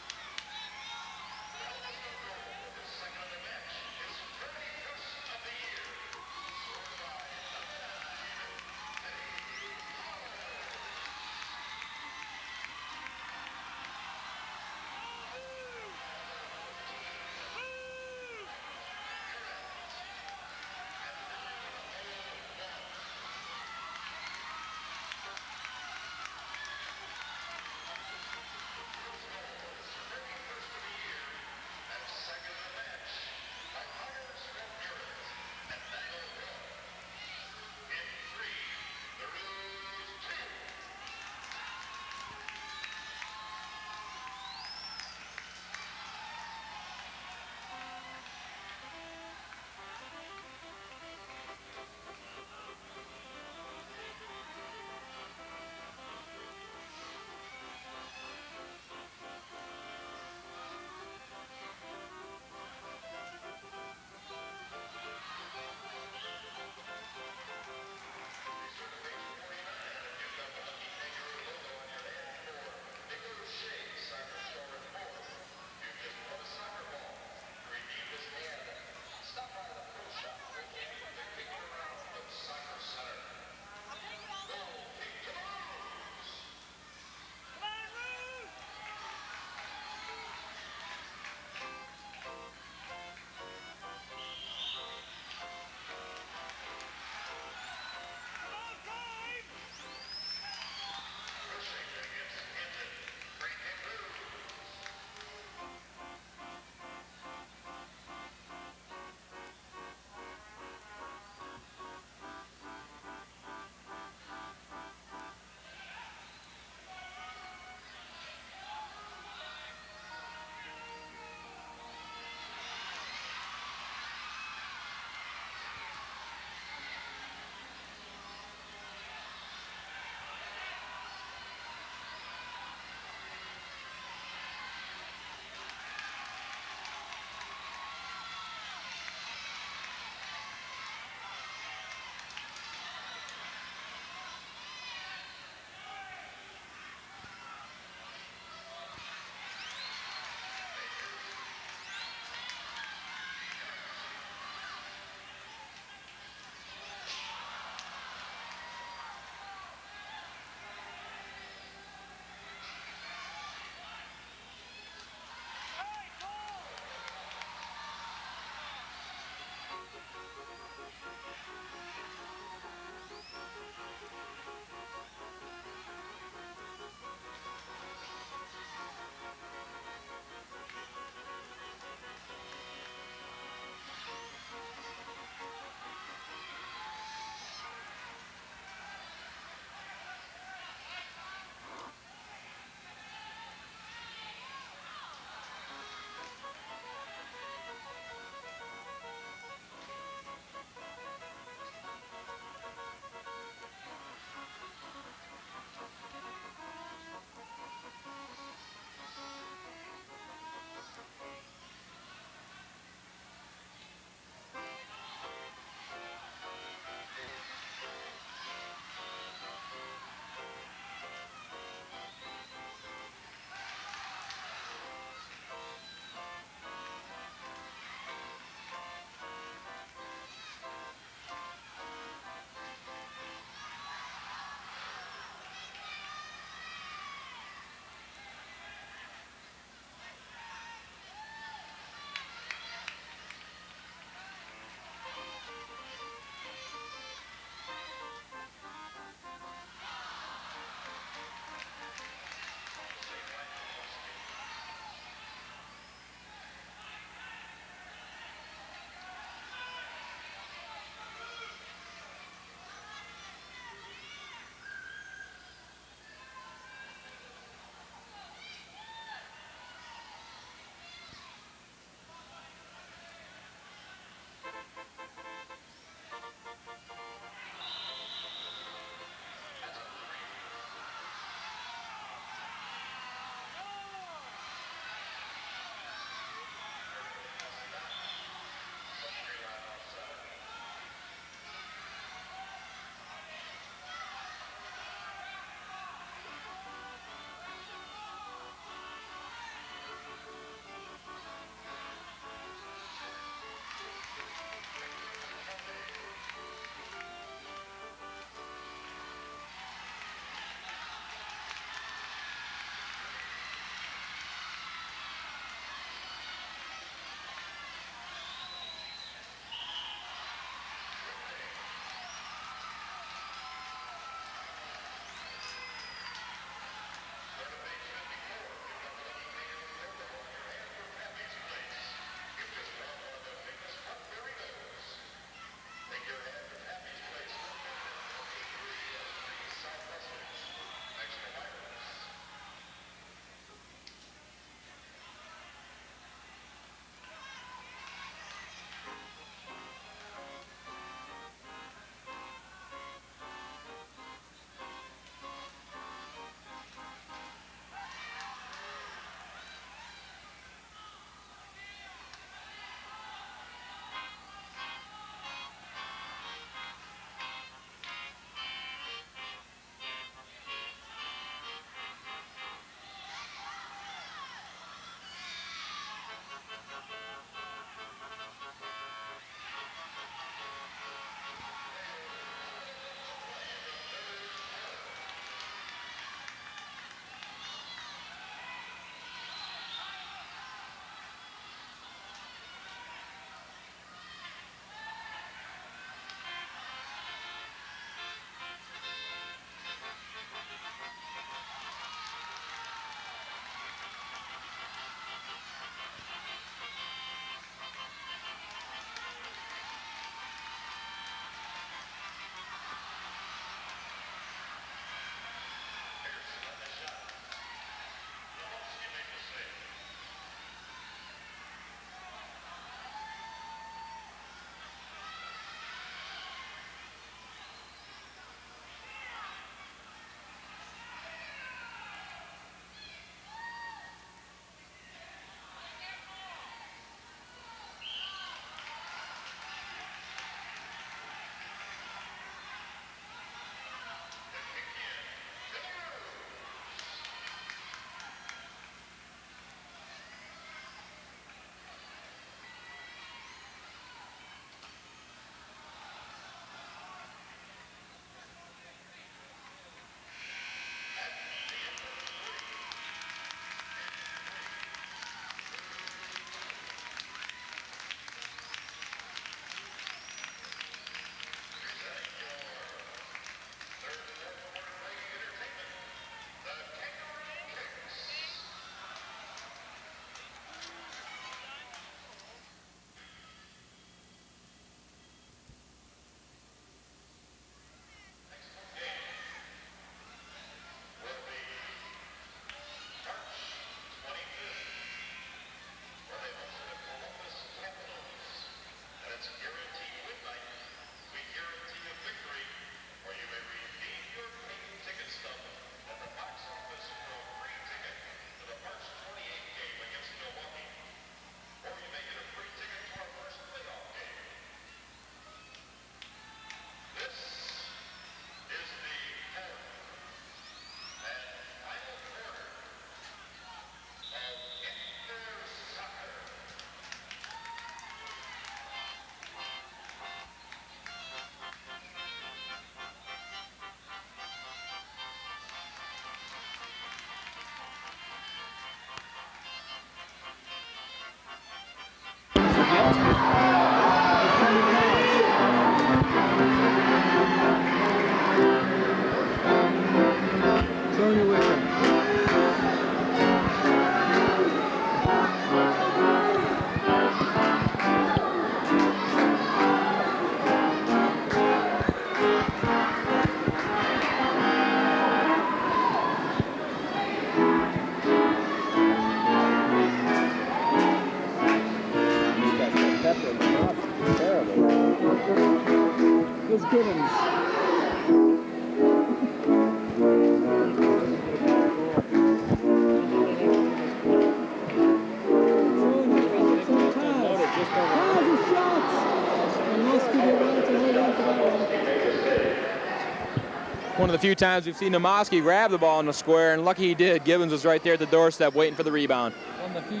few times we've seen Naumovski grab the ball in the square, and lucky he did. Gibbons was right there at the doorstep waiting for the rebound.
One of the few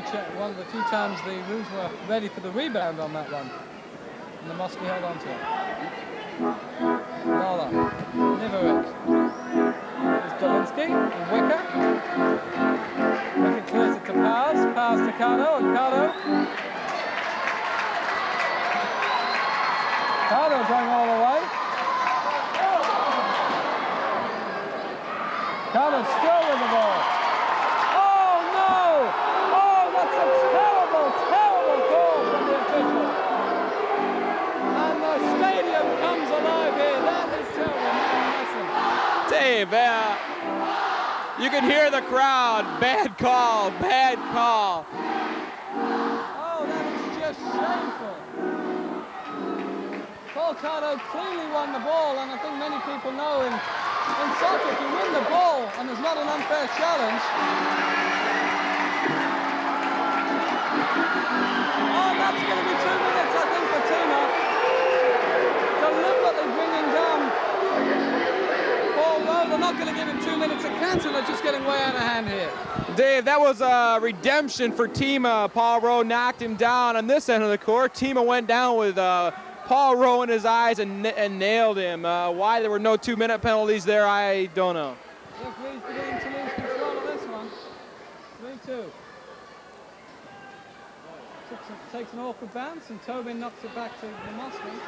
times the Roos were ready for the rebound on that one. And Naumovski held on to it. Lolla, Liverick. There's Dolinsky and Whicker. Whicker clears it to pass to Kato, and Kato going all the way. Kato still with the ball. Oh no! Oh, that's a terrible, terrible call from the official. And the stadium comes alive here. That is terrible.
Dave, you can hear the crowd. Bad call, bad call.
Oh, that is just shameful. Kato clearly won the ball, and I think many people know in soccer, if you win the ball and there's not an unfair challenge. Oh, that's going to be 2 minutes, I think, for Tyma. Deliberately bringing down Paul Rowe. They're not going to give him 2 minutes at Canton. They're just getting way out of hand here.
Dave, that was a redemption for Tyma. Paul Rowe knocked him down on this end of the court. Tyma went down with Paul Rowe in his eyes and nailed him. Why there were no 2-minute penalties there, I don't know.
Referee's beginning to lose control of this one. 3-2. Takes an awkward bounce, and Tobin knocks it back to Naumovski.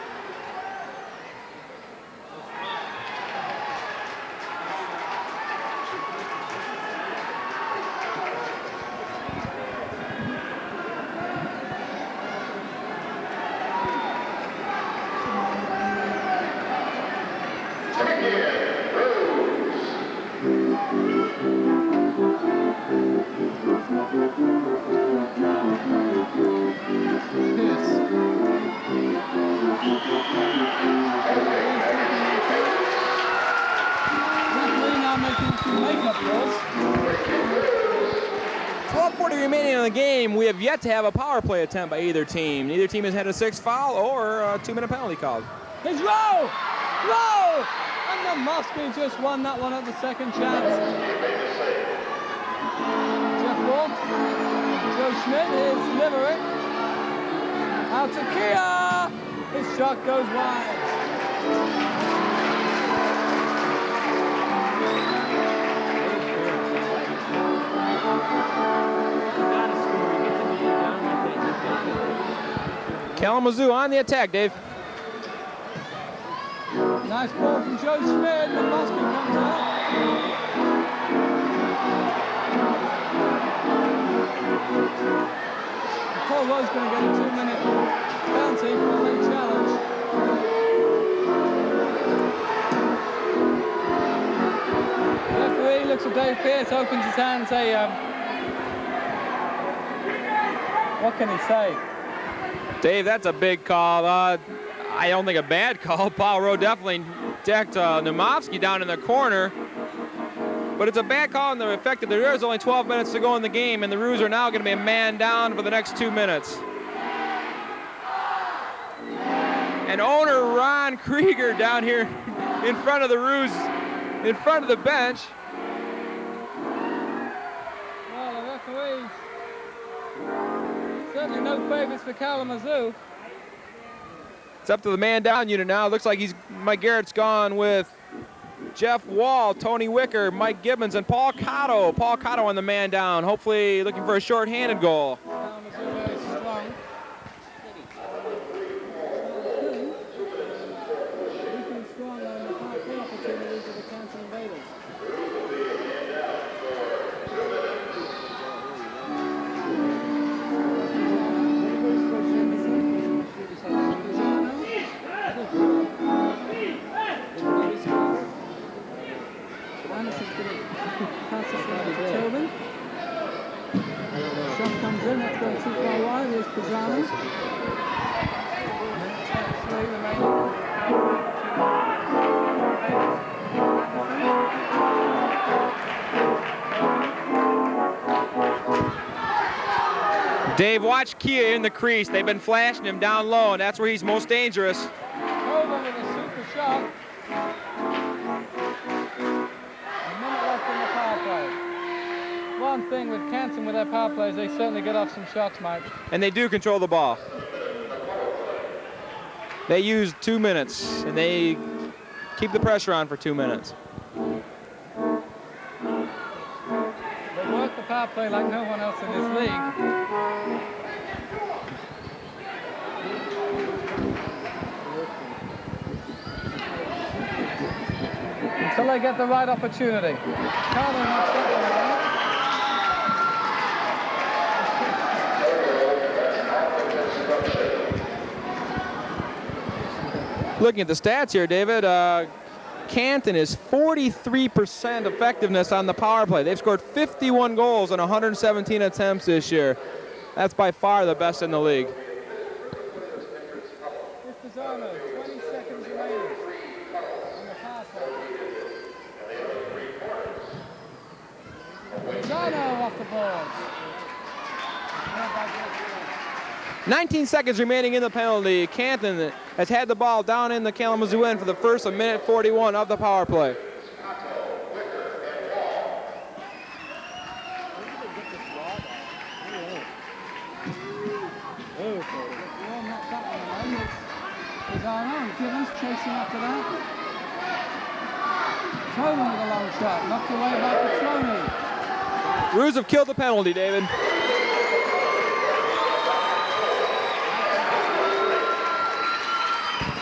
Remaining in the game, we have yet to have a power play attempt by either team. Neither team has had a 6th foul or a 2-minute penalty called.
It's Rowe! Rowe! And Naumovski just won that one at the second chance. Jeff Walt, Joe Schmid, here's Liverick. Out to Kia! His shot goes wide.
Kalamazoo on the attack, Dave.
Nice ball from Joe Schmid. Naumovski comes out. Paul Rowe's going to get a 2-minute penalty for a late challenge. The referee looks at Dave Pierce, opens his hand and say, what can he say?
Dave, that's a big call. I don't think a bad call. Paul Rowe definitely decked Naumovski down in the corner. But it's a bad call in the effect that there is only 12 minutes to go in the game, and the Roos are now going to be a man down for the next 2 minutes. And owner Ron Krieger down here in front of the Roos, in front of the bench.
Well, the referees. Certainly no favors for Kalamazoo.
It's up to the man down unit now. Looks like Mike Garrett's gone with Jeff Wall, Tony Whicker, Mike Gibbons, and Paul Kato. Paul Kato on the man down, hopefully looking for a short-handed goal.
Kalamazoo very strong. Looking strong on the top play opportunities of the Canton Invaders. Tobin. Shot comes in, that's going too far wide. Here's Pisano.
Dave, watch Kia in the crease. They've been flashing him down low, and that's where he's most dangerous.
Tobin with a super shot. one thing with Canton with their power plays, they certainly get off some shots, Mike.
And they do control the ball. They use 2 minutes, and they keep the pressure on for 2 minutes.
They work the power play like no one else in this league. Until they get the right opportunity. Kato not second again.
Looking at the stats here, David, Canton is 43% effectiveness on the power play. They've scored 51 goals on 117 attempts this year. That's by far the best in the league.
Pisano, 20 seconds remaining on the power play. Pisano off the board.
19 seconds remaining in the penalty. Canton has had the ball down in the Kalamazoo end for the first of minute 41 of the power play.
Gibbons chasing after that. Tobin with a long shot, knocked away by Petroni.
Roos have killed the penalty, David.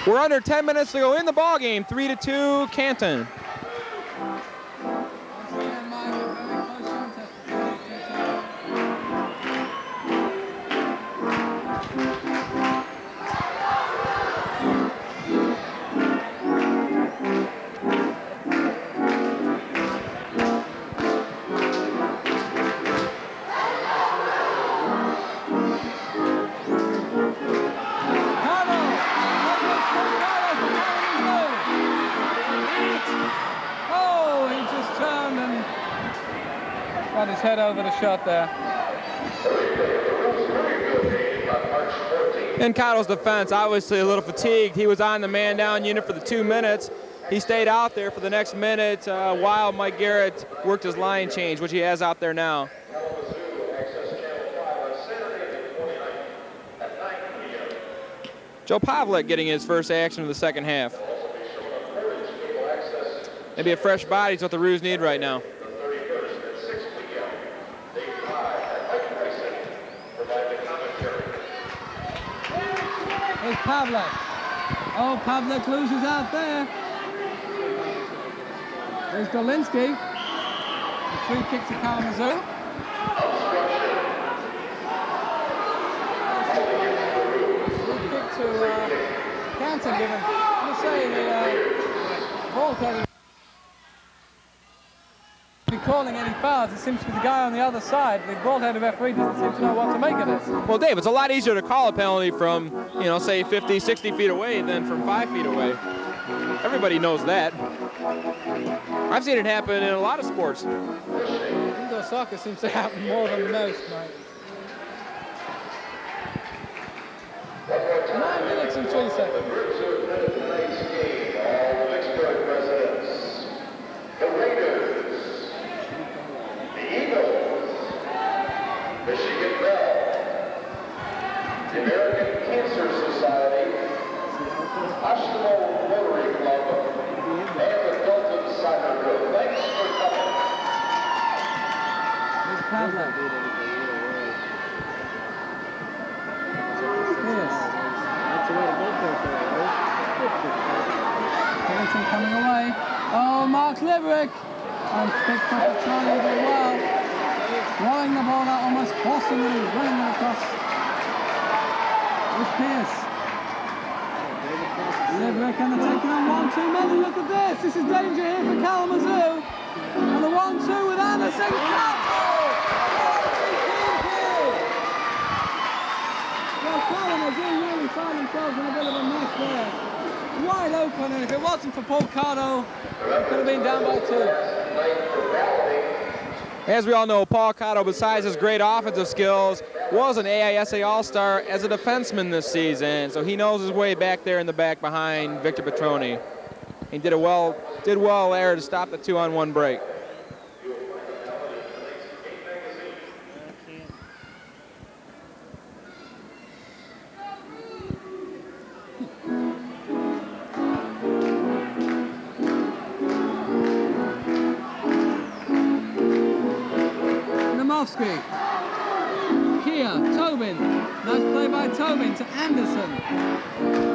We're under 10 minutes to go in the ball game. 3-2 Canton.
Got his head over the shot there.
In Kato's defense, obviously a little fatigued. He was on the man-down unit for the 2 minutes. He stayed out there for the next minute while Mike Garrett worked his line change, which he has out there now. Joe Pavlik getting his first action of the second half. Maybe a fresh body is what the Roos need right now.
Here's Pavlik. Oh, Pavlik loses out there. There's Dolinsky. The free kick to Kalamazoo. Free kick to Canton given. I'm going to say the ball carrier be calling any fouls. It seems to be the guy on the other side. The ball-headed referee doesn't seem to know what to make of this.
Well, Dave, it's a lot easier to call a penalty from, you know, say 50, 60 feet away than from 5 feet away. Everybody knows that. I've seen it happen in a lot of sports.
Indoor soccer seems to happen more than most, mate. 9 minutes and 3 seconds.
The Raiders, the Eagles, Michigan Bell, the American Cancer Society, Ashtabul Rotary Club, and the Dalton Soccer Group. Thanks for coming.
Here's Pavlik. Yes.
That's the way to go for it, right?
Canton coming away. Oh, Mark Liverick. And picked up Petroni did well. Throwing the ball out almost forcibly, running it across. With Pierce. Liverick and they're taking on 1-2 men. Look at this. This is danger here for Kalamazoo. And the 1-2 with Anderson. Well, Kalamazoo really found themselves in a bit of a mess there. Wide open, and if it wasn't for Paul Kato, it could have been down by 2.
As we all know, Paul Kato, besides his great offensive skills, was an AISA All-Star as a defenseman this season, so he knows his way back there in the back behind Victor Petroni. He did well there to stop the 2-on-1 break.
Naumovski. Tobin. Nice play by Tobin to Anderson.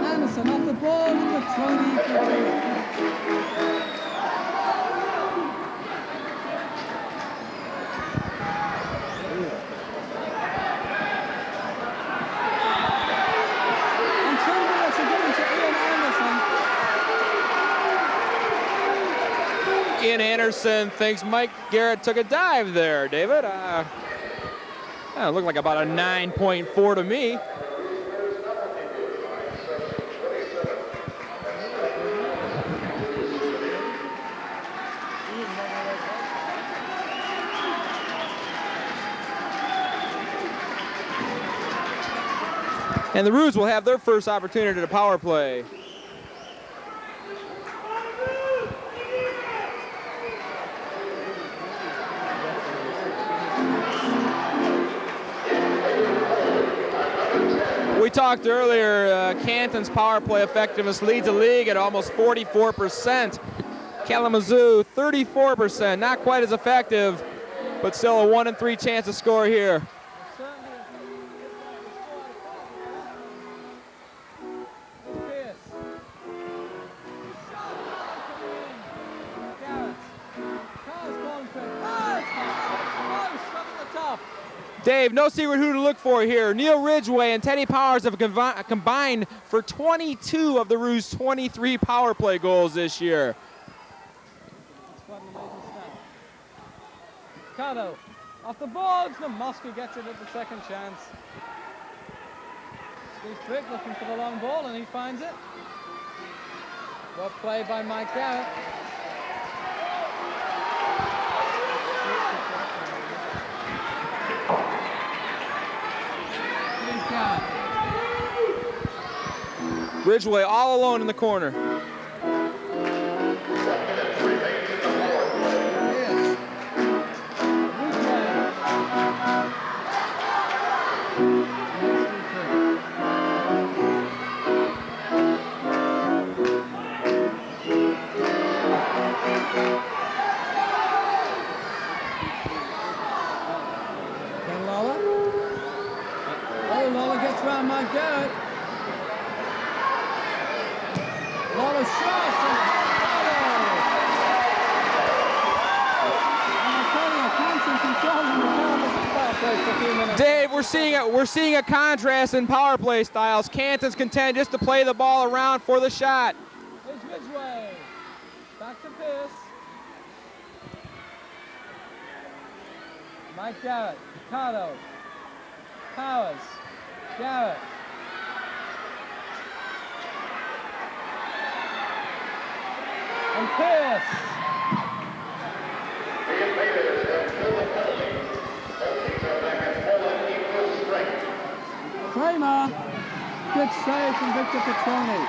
Anderson off the ball to Petroni. And 2 minutes are given to Ian Anderson.
Ian Anderson thinks Mike Garrett took a dive there, David. It looked like about a 9.4 to me. And the Roos will have their first opportunity to power play. We talked earlier, Canton's power play effectiveness leads the league at almost 44%. Kalamazoo, 34%. Not quite as effective, but still a 1 in 3 chance to score here. Dave, no secret who to look for here. Neil Ridgway and Teddy Powers have combined for 22 of the Roos' 23 power play goals this year.
Kato off the ball. Naumovski gets it at the second chance. Steve Frick looking for the long ball and he finds it. Well played by Mike Garrett.
Ridgway all alone in the corner.
Lolla. Oh, Lolla gets around Mike Garrett. Lolla shots and
Dave, we're seeing a contrast in power play styles. Canton's content just to play the ball around for the shot.
Here's Ridgway. Back to Pierce. Mike Garrett, Kato, Powers, Garrett. And Pierce.
The Invaders have filled the penalty. Both teams are back at full and equal strength.
Kramer. Good save from Victor Petroni.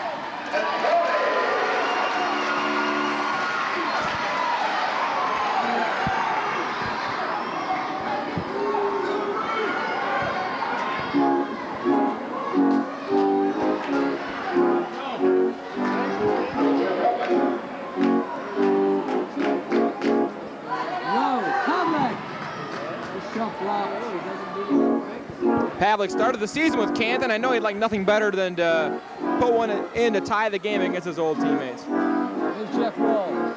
Pavlik started the season with Canton. I know he'd like nothing better than to put one in to tie the game against his old teammates.
Here's Jeff Wall.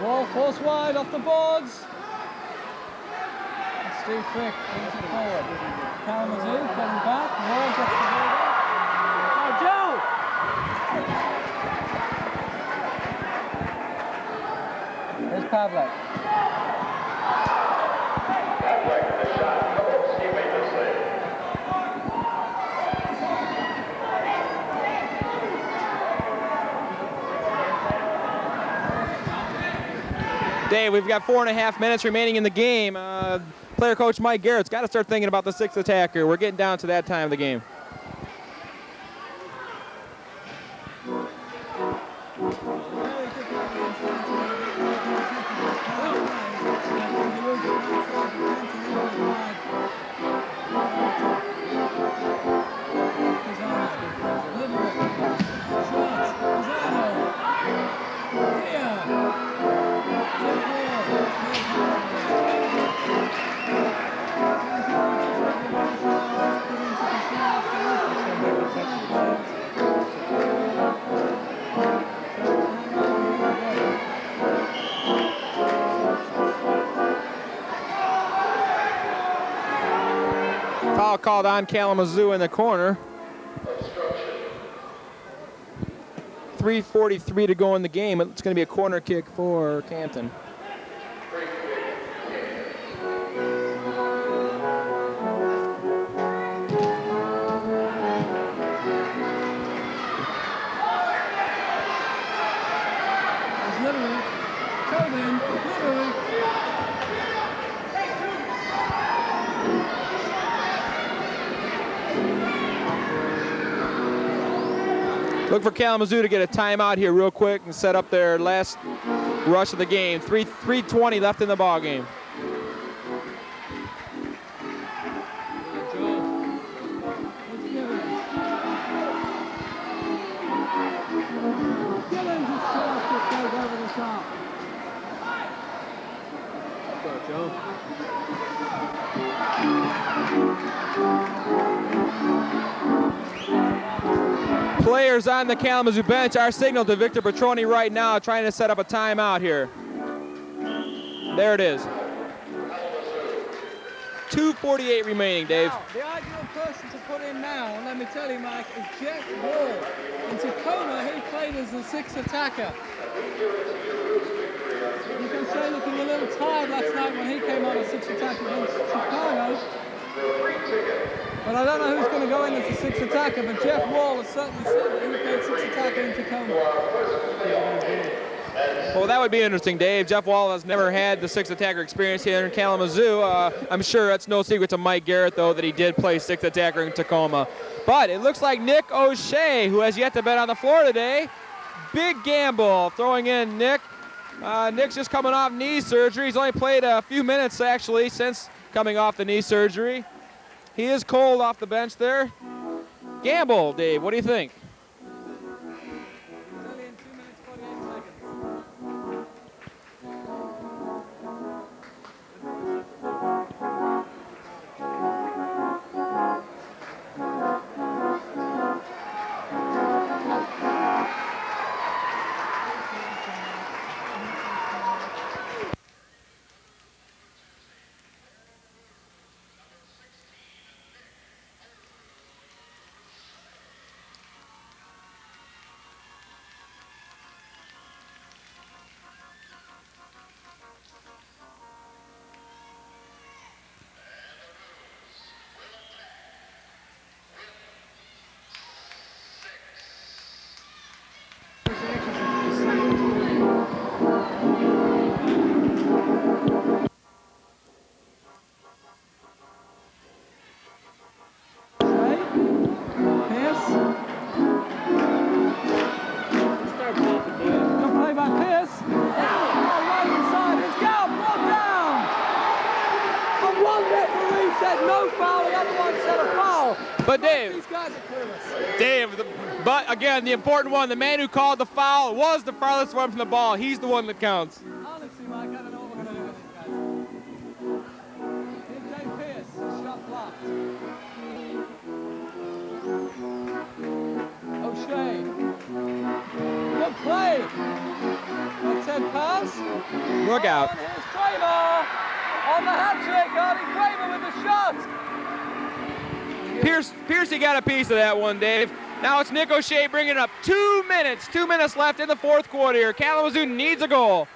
Wall force wide off the boards. And Steve Frick brings it forward. Kalamazoo coming back. Wall gets the ball back. Oh, Joe! Here's Pavlik.
Pavlik with the shot. Naumovski made the save.
Dave, we've got 4.5 minutes remaining in the game. Player coach Mike Garrett's got to start thinking about the sixth attacker. We're getting down to that time of the game. foul called on Kalamazoo in the corner. 3:43 to go in the game. It's going to be a corner kick for Canton.
Tobin, literally.
Look for Kalamazoo to get a timeout here real quick and set up their last rush of the game. 3:20 left in the ball game.
Gibbons is short, just goes over the top. Go, Joe.
Players on the Kalamazoo bench are signaled to Victor Petroni right now, trying to set up a timeout here. There it is. 2:48 remaining, Dave.
Now, the ideal person to put in now, let me tell you, Mike, is Jeff Wall. In Tacoma, he played as the sixth attacker. You can say looking a little tired last night when he came on as sixth attacker against Chicago. But I don't know who's going to go in as the sixth attacker, but Jeff Wall has certainly said that he played sixth attacker in Tacoma.
Well, that would be interesting, Dave. Jeff Wall has never had the sixth attacker experience here in Kalamazoo. I'm sure that's no secret to Mike Garrett, though, that he did play sixth attacker in Tacoma. But it looks like Nick O'Shea, who has yet to bet on the floor today, big gamble throwing in Nick. Nick's just coming off knee surgery. He's only played a few minutes, actually, since coming off the knee surgery. He is cold off the bench there. Gamble, Dave, what do you think?
Only in 2 minutes, 48 seconds.
But Dave,
These guys are clueless.
Dave, but again, the important one, the man who called the foul was the farthest one from the ball. He's the one that counts.
Honestly, Mike, I don't know what we're going to do with these guys. Here's Dave Pierce, shot blocked. O'Shea. Good play. That's 10 pass.
Look out.
And here's Kramer on the hat trick. Artie Kramer with the shot.
Piercy got a piece of that one, Dave. Now it's Nick O'Shea bringing it up. 2 minutes. 2 minutes left in the fourth quarter here. Kalamazoo needs a goal.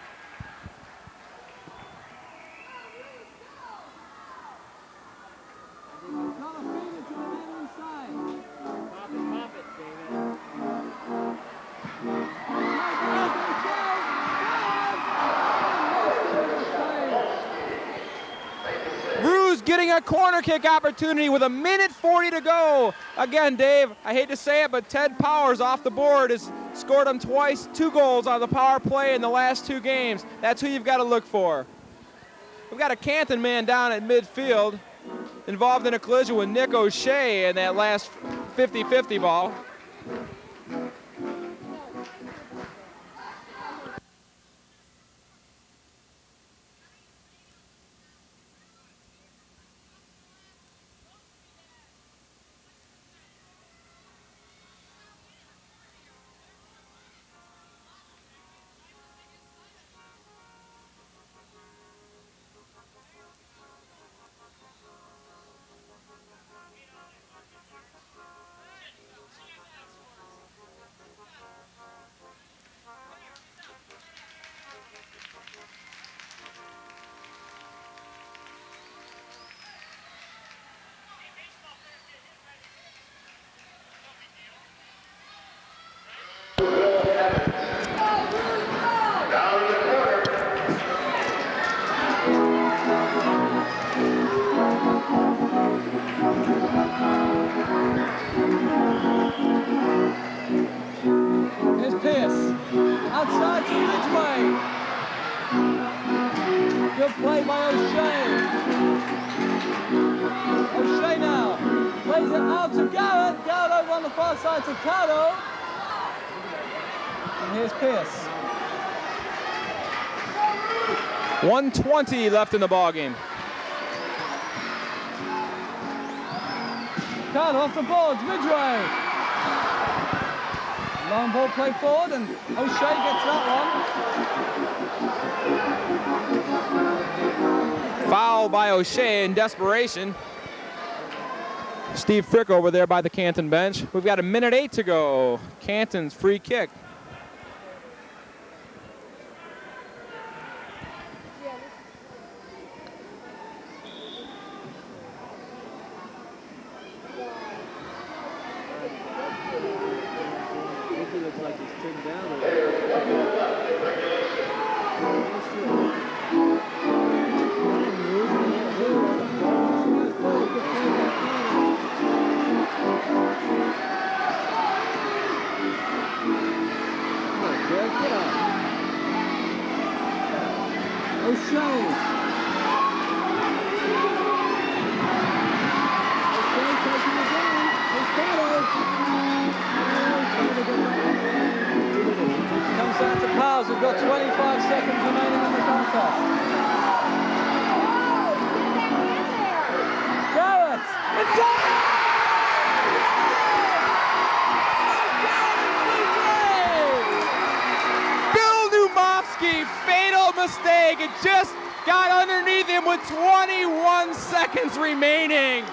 Getting a corner kick opportunity with 1:40 to go. Again, Dave, I hate to say it, but Ted Powers off the board has scored him twice, 2 goals on the power play in the last 2 games. That's who you've got to look for. We've got a Canton man down at midfield involved in a collision with Nick O'Shea in that last 50-50 ball.
Good play by O'Shea. O'Shea now plays it out to Garrett. Garrett over on the far side to Kato. And here's Pierce.
1:20 left in the ball game.
Kato off the boards, Ridgway. Long ball play forward, and O'Shea gets that one.
Foul by O'Shea in desperation. Steve Frick over there by the Canton bench. We've got 1:08 to go. Canton's free kick.
Looks like he's turned down a
O'Shea. Taking it down. It's Kato. Comes down to Powers. We've got 25 seconds remaining in the contest. Garrett! It's up!
Bill Naumovski, fatal mistake. It just got underneath him with 21 seconds remaining.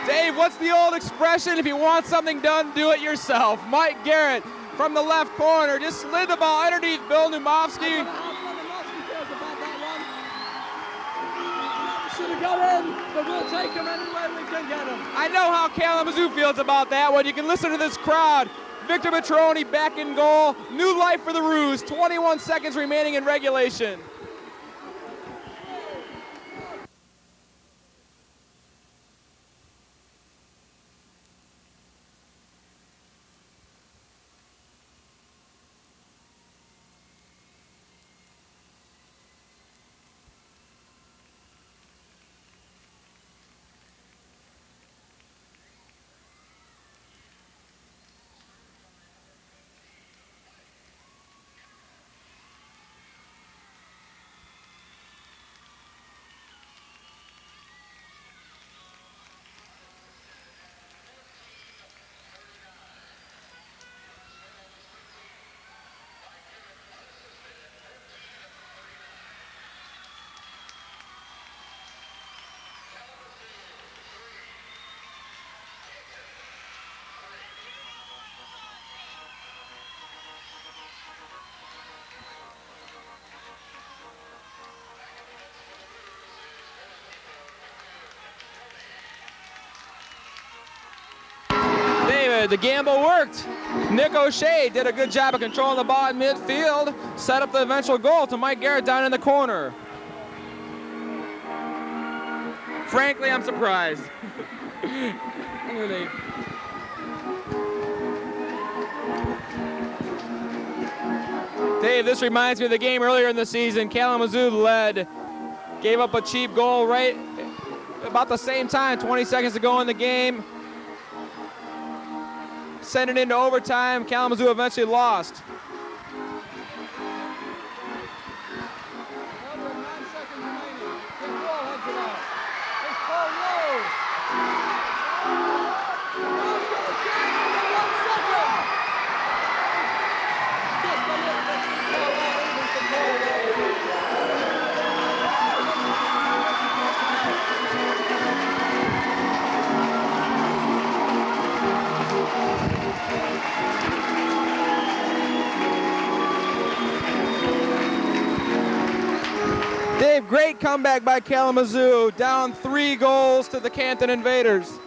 Dave, what's the old expression? If you want something done, do it yourself. Mike Garrett from the left corner just slid the ball underneath Bill Naumovski.
Should have got in, but we'll take him anywhere we can get him.
I know how Kalamazoo feels about that one. You can listen to this crowd. Victor Petroni back in goal. New life for the Roos. 21 seconds remaining in regulation. The gamble worked. Nick O'Shea did a good job of controlling the ball in midfield, set up the eventual goal to Mike Garrett down in the corner. Frankly, I'm surprised. Really. Dave, this reminds me of the game earlier in the season. Kalamazoo led, gave up a cheap goal right about the same time, 20 seconds to go in the game. Sent it into overtime. Kalamazoo eventually lost. Dave, great comeback by Kalamazoo. Down 3 goals to the Canton Invaders.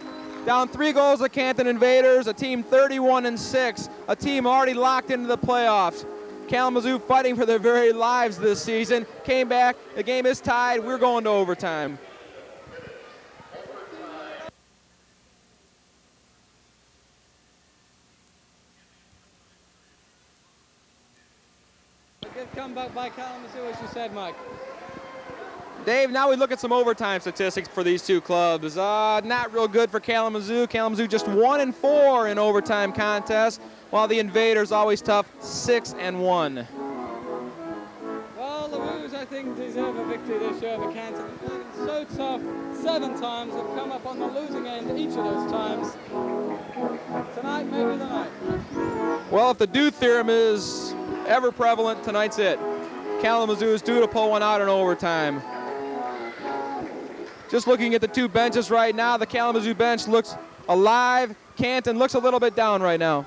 Down 3 goals to Canton Invaders, a team 31-6, a team already locked into the playoffs. Kalamazoo fighting for their very lives this season. Came back, the game is tied, we're going to overtime.
A good comeback by Kalamazoo, as you said, Mike.
Dave, now we look at some overtime statistics for these two clubs. Not real good for Kalamazoo. Kalamazoo just 1-4 in overtime contests, while the Invaders, always tough, 6-1.
Well, the Roos, I think, deserve a victory this year over Canton. They've been so tough 7 times. They've come up on the losing end each of those times. Tonight, maybe the night.
Well, if the do theorem is ever prevalent, tonight's it. Kalamazoo is due to pull one out in overtime. Just looking at the two benches right now, the Kalamazoo bench looks alive. Canton looks a little bit down right now.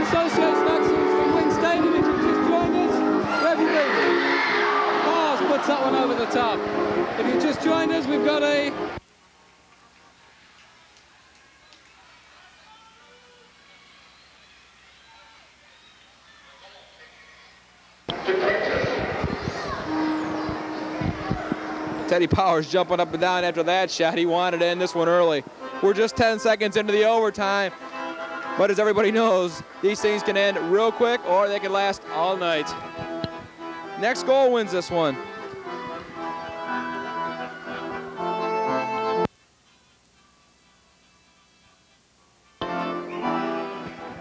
Associates Maxims from Wing Stadium. If you've just joined us, where have you been? Mars puts that one over the top. If you've just joined us, we've got a...
Teddy Powers jumping up and down after that shot. He wanted to end this one early. We're just 10 seconds into the overtime. But as everybody knows, these things can end real quick or they can last all night. Next goal wins this one.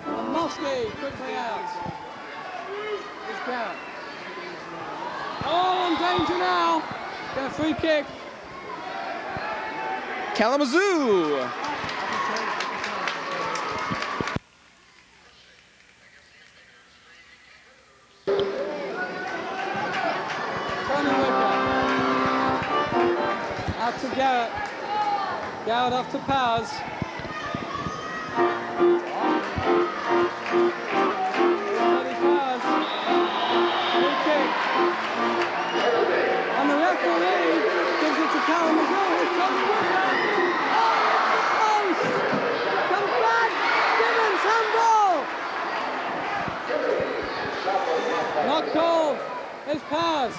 Naumovski quickly out. Here's Garrett. Oh, in danger now. Got a free kick.
Kalamazoo.
Out to Garrett. Garrett off to Powers. Powers. Free kick. And the referee gives it to Kalamazoo. Here comes Whicker. Close. Comes back. Gibbons, handball. Not called. Here's Powers.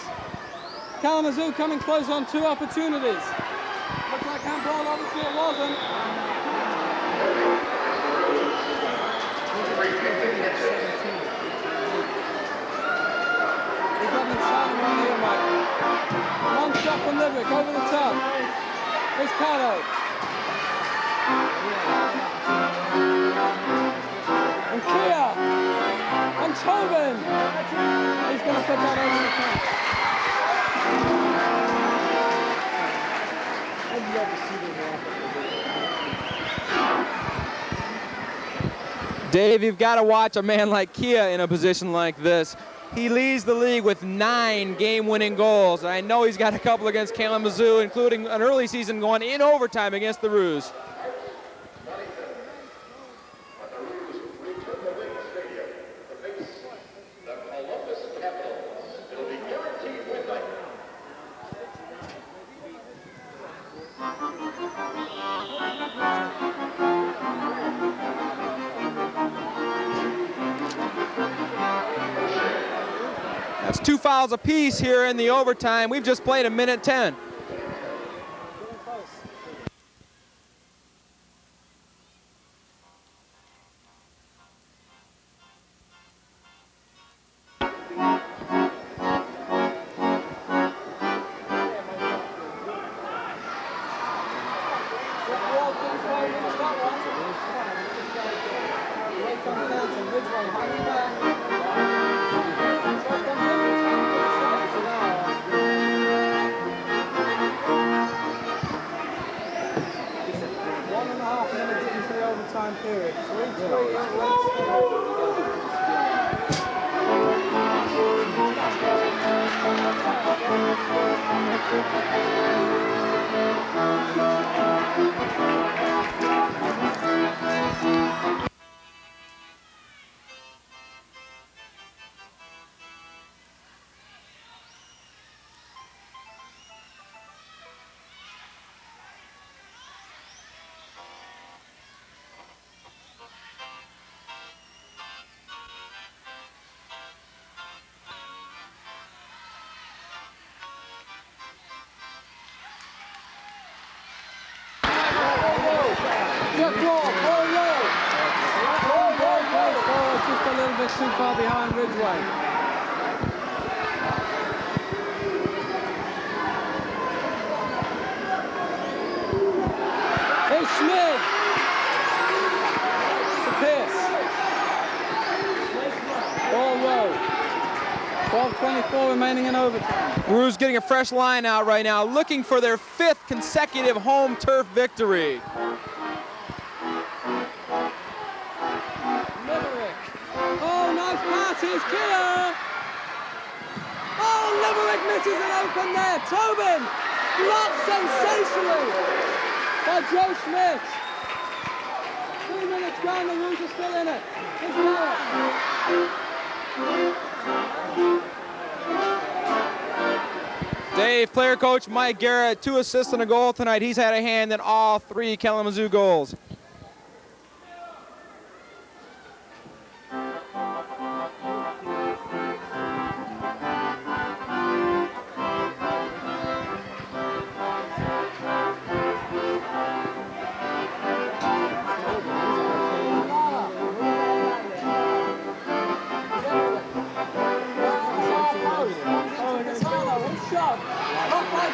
Kalamazoo coming close on 2 opportunities. Looks like handball, obviously it wasn't. We've got an exciting one here, Mike. Long shot from Ridgway, over the top. Here's Kato. Tobin. He's going to put that over the fence.
I'd love to see them happen.
Dave, you've got to watch a man like Kia in a position like this. He leads the league with 9 game-winning goals. And I know he's got a couple against Kalamazoo, including an early season going in overtime against the Roos. That's 2 fouls apiece here in the overtime. We've just played a minute 10.
Just a little bit too far behind Ridgway. Here's Schmid. To Pierce. Ball low. 12:24 remaining in overtime.
Roos getting a fresh line out right now, looking for their 5th consecutive home turf victory.
Here's Kia. Oh, Limerick misses it open there. Tobin blocked sensationally by Joe Schmid. 3 minutes gone, the Roos are still in it. Here's Garrett.
Dave, player coach Mike Garrett, 2 assists and a goal tonight. He's had a hand in all 3 Kalamazoo goals.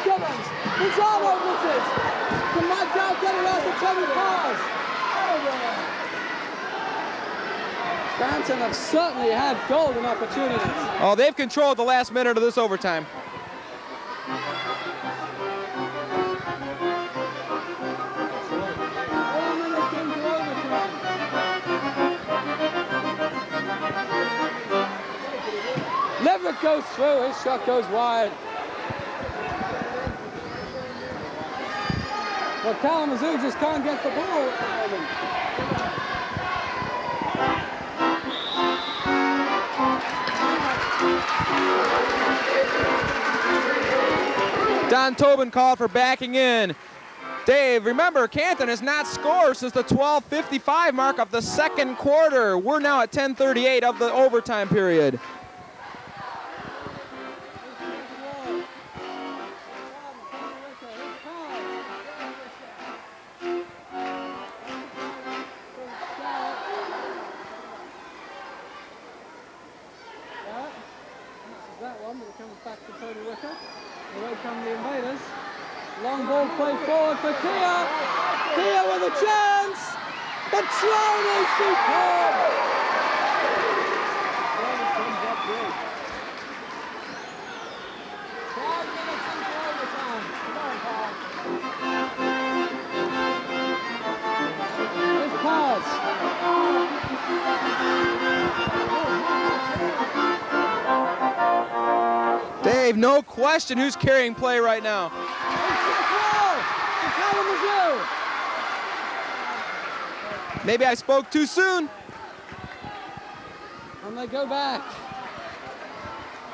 Gibbons. Pisano misses. Can Mike Garrett get it out to Tommy Pars? Canton have certainly had golden opportunities.
Oh, they've controlled the last minute of this overtime.
Leverett goes through. His shot goes wide. Well, Kalamazoo just can't get the ball at the moment.
Don Tobin called for backing in. Dave, remember, Canton has not scored since the 12:55 mark of the second quarter. We're now at 10:38 of the overtime period.
Back to Whicker. Away come the Invaders. Long ball play forward for Kia. Kia with a chance. Petroni superb. There's pause.
Dave, no question who's carrying play right now.
Kalamazoo.
Maybe I spoke too soon.
And they go back.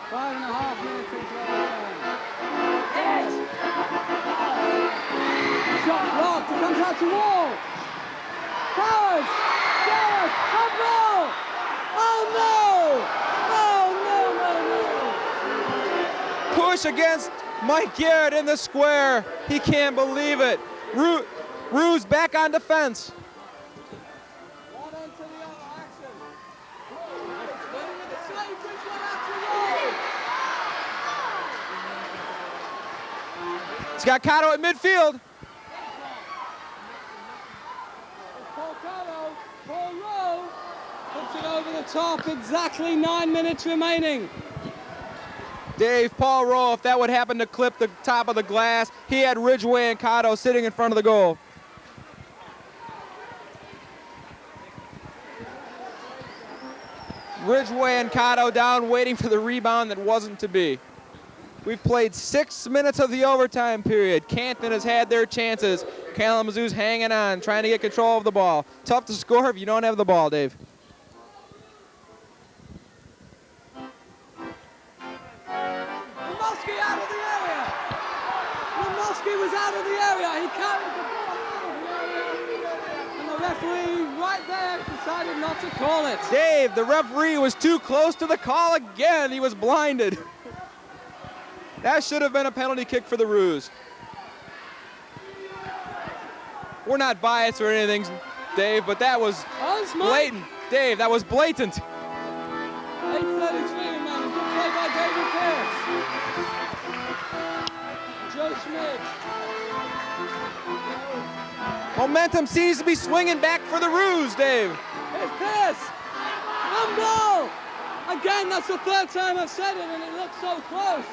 5.5 minutes into overtime. Shot blocked. It comes out to Wall. Powers. Garrett. Up ball. Oh no! Oh no!
Push against Mike Garrett in the square. He can't believe it. Ruse back on defense.
One into the other action.
He's got Kato at midfield.
Paul Kato, Paul Rowe, puts it over the top. Exactly 9 minutes remaining.
Dave, Paul Rowe, if that would happen to clip the top of the glass, he had Ridgway and Kato sitting in front of the goal. Ridgway and Kato down waiting for the rebound that wasn't to be. We've played 6 minutes of the overtime period. Canton has had their chances. Kalamazoo's hanging on, trying to get control of the ball. Tough to score if you don't have the ball, Dave.
Naumovski out of the area. Naumovski was out of the area. He carried the ball out of the area. And the referee right there decided not to call it.
Dave, the referee was too close to the call again. He was blinded. That should have been a penalty kick for the Ruse. We're not biased or anything, Dave, but that was blatant. Dave, that was blatant.
8:33 remaining. Good play by David Pierce. Joe Schmid.
Momentum seems to be swinging back for the Ruse, Dave.
Here's Pierce. On ball. Again, that's the third time I've said it, and it looks so close.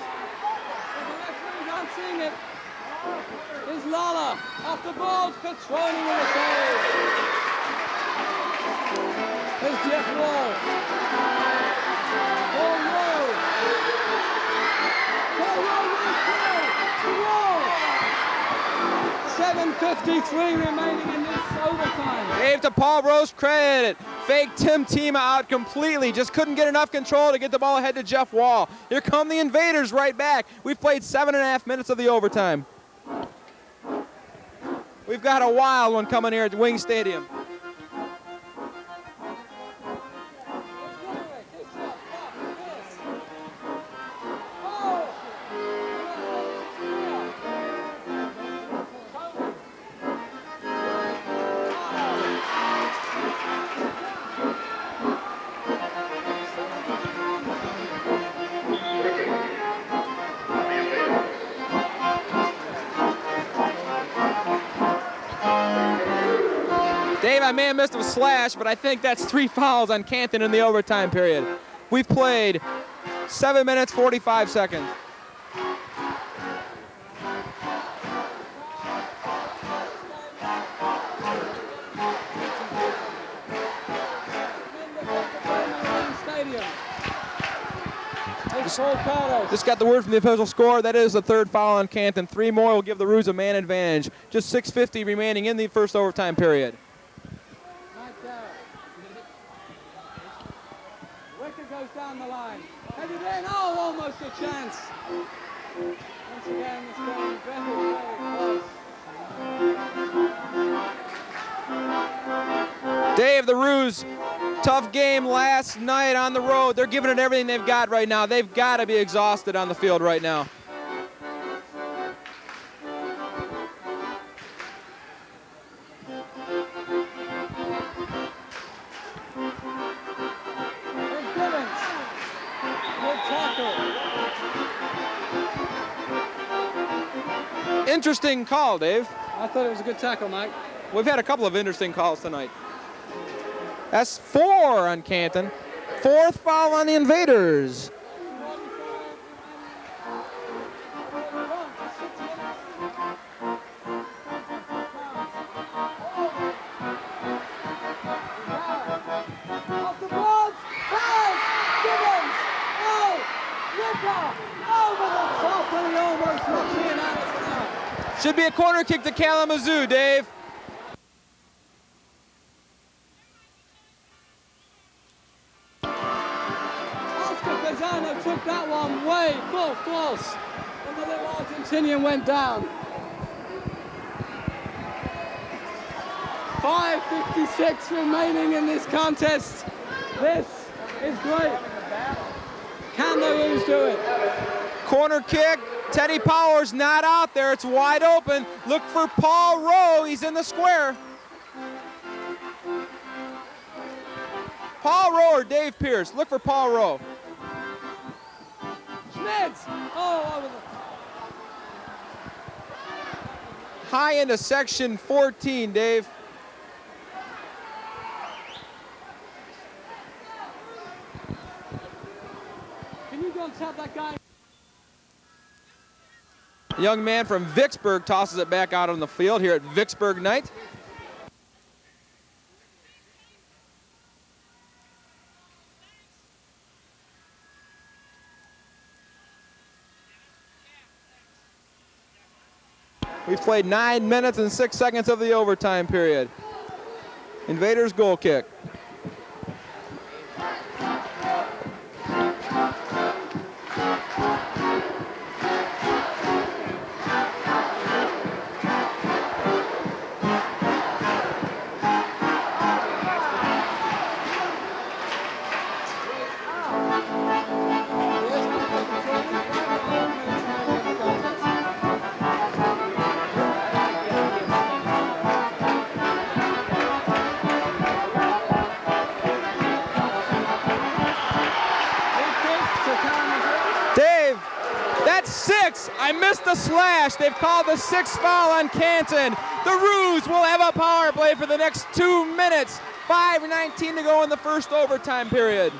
But the referees aren't seeing it. Here's Lolla. Off the ball, Petroni with a save. Here's Jeff Wall. Paul Rowe. Paul Rowe is clear. Wall. 7:53 remaining in this overtime.
Dave, to Paul Rowe's credit, faked Tyma out completely. Just couldn't get enough control to get the ball ahead to Jeff Wall. Here come the Invaders right back. We've played 7.5 minutes of the overtime. We've got a wild one coming here at Wing Stadium. Dave, I may have missed a slash, but I think that's 3 fouls on Canton in the overtime period. We've played 7 minutes, 45 seconds. Just got the word from the official score. That is the third foul on Canton. 3 more will give the Ruse a man advantage. Just 6:50 remaining in the first overtime period.
Whicker goes down the line. Headed in. Oh, almost a chance. Once again, it's going very, very close.
Dave, the Ruse, tough game last night on the road. They're giving it everything they've got right now. They've got to be exhausted on the field right now.
Here's Gibbons. Good tackle.
Interesting call, Dave.
I thought it was a good tackle, Mike.
We've had a couple of interesting calls tonight. That's 4 on Canton. 4th foul on the Invaders. Should be a corner kick to Kalamazoo, Dave.
Pisano took that one way full close, and the little Argentinian went down. 5:56 remaining in this contest. This is great. Can the Roos do it?
Corner kick. Teddy Powers not out there. It's wide open. Look for Paul Rowe. He's in the square. Paul Rowe or Dave Pierce? Look for Paul Rowe.
Schmid! Oh, over the...
High into section 14, Dave.
Can you go and tap that guy?
A young man from Vicksburg tosses it back out on the field here at Vicksburg night. We've played 9 minutes and 6 seconds of the overtime period. Invaders goal kick. I missed the slash. They've called the 6th foul on Canton. The Roos will have a power play for the next 2 minutes. 5:19 to go in the first overtime period.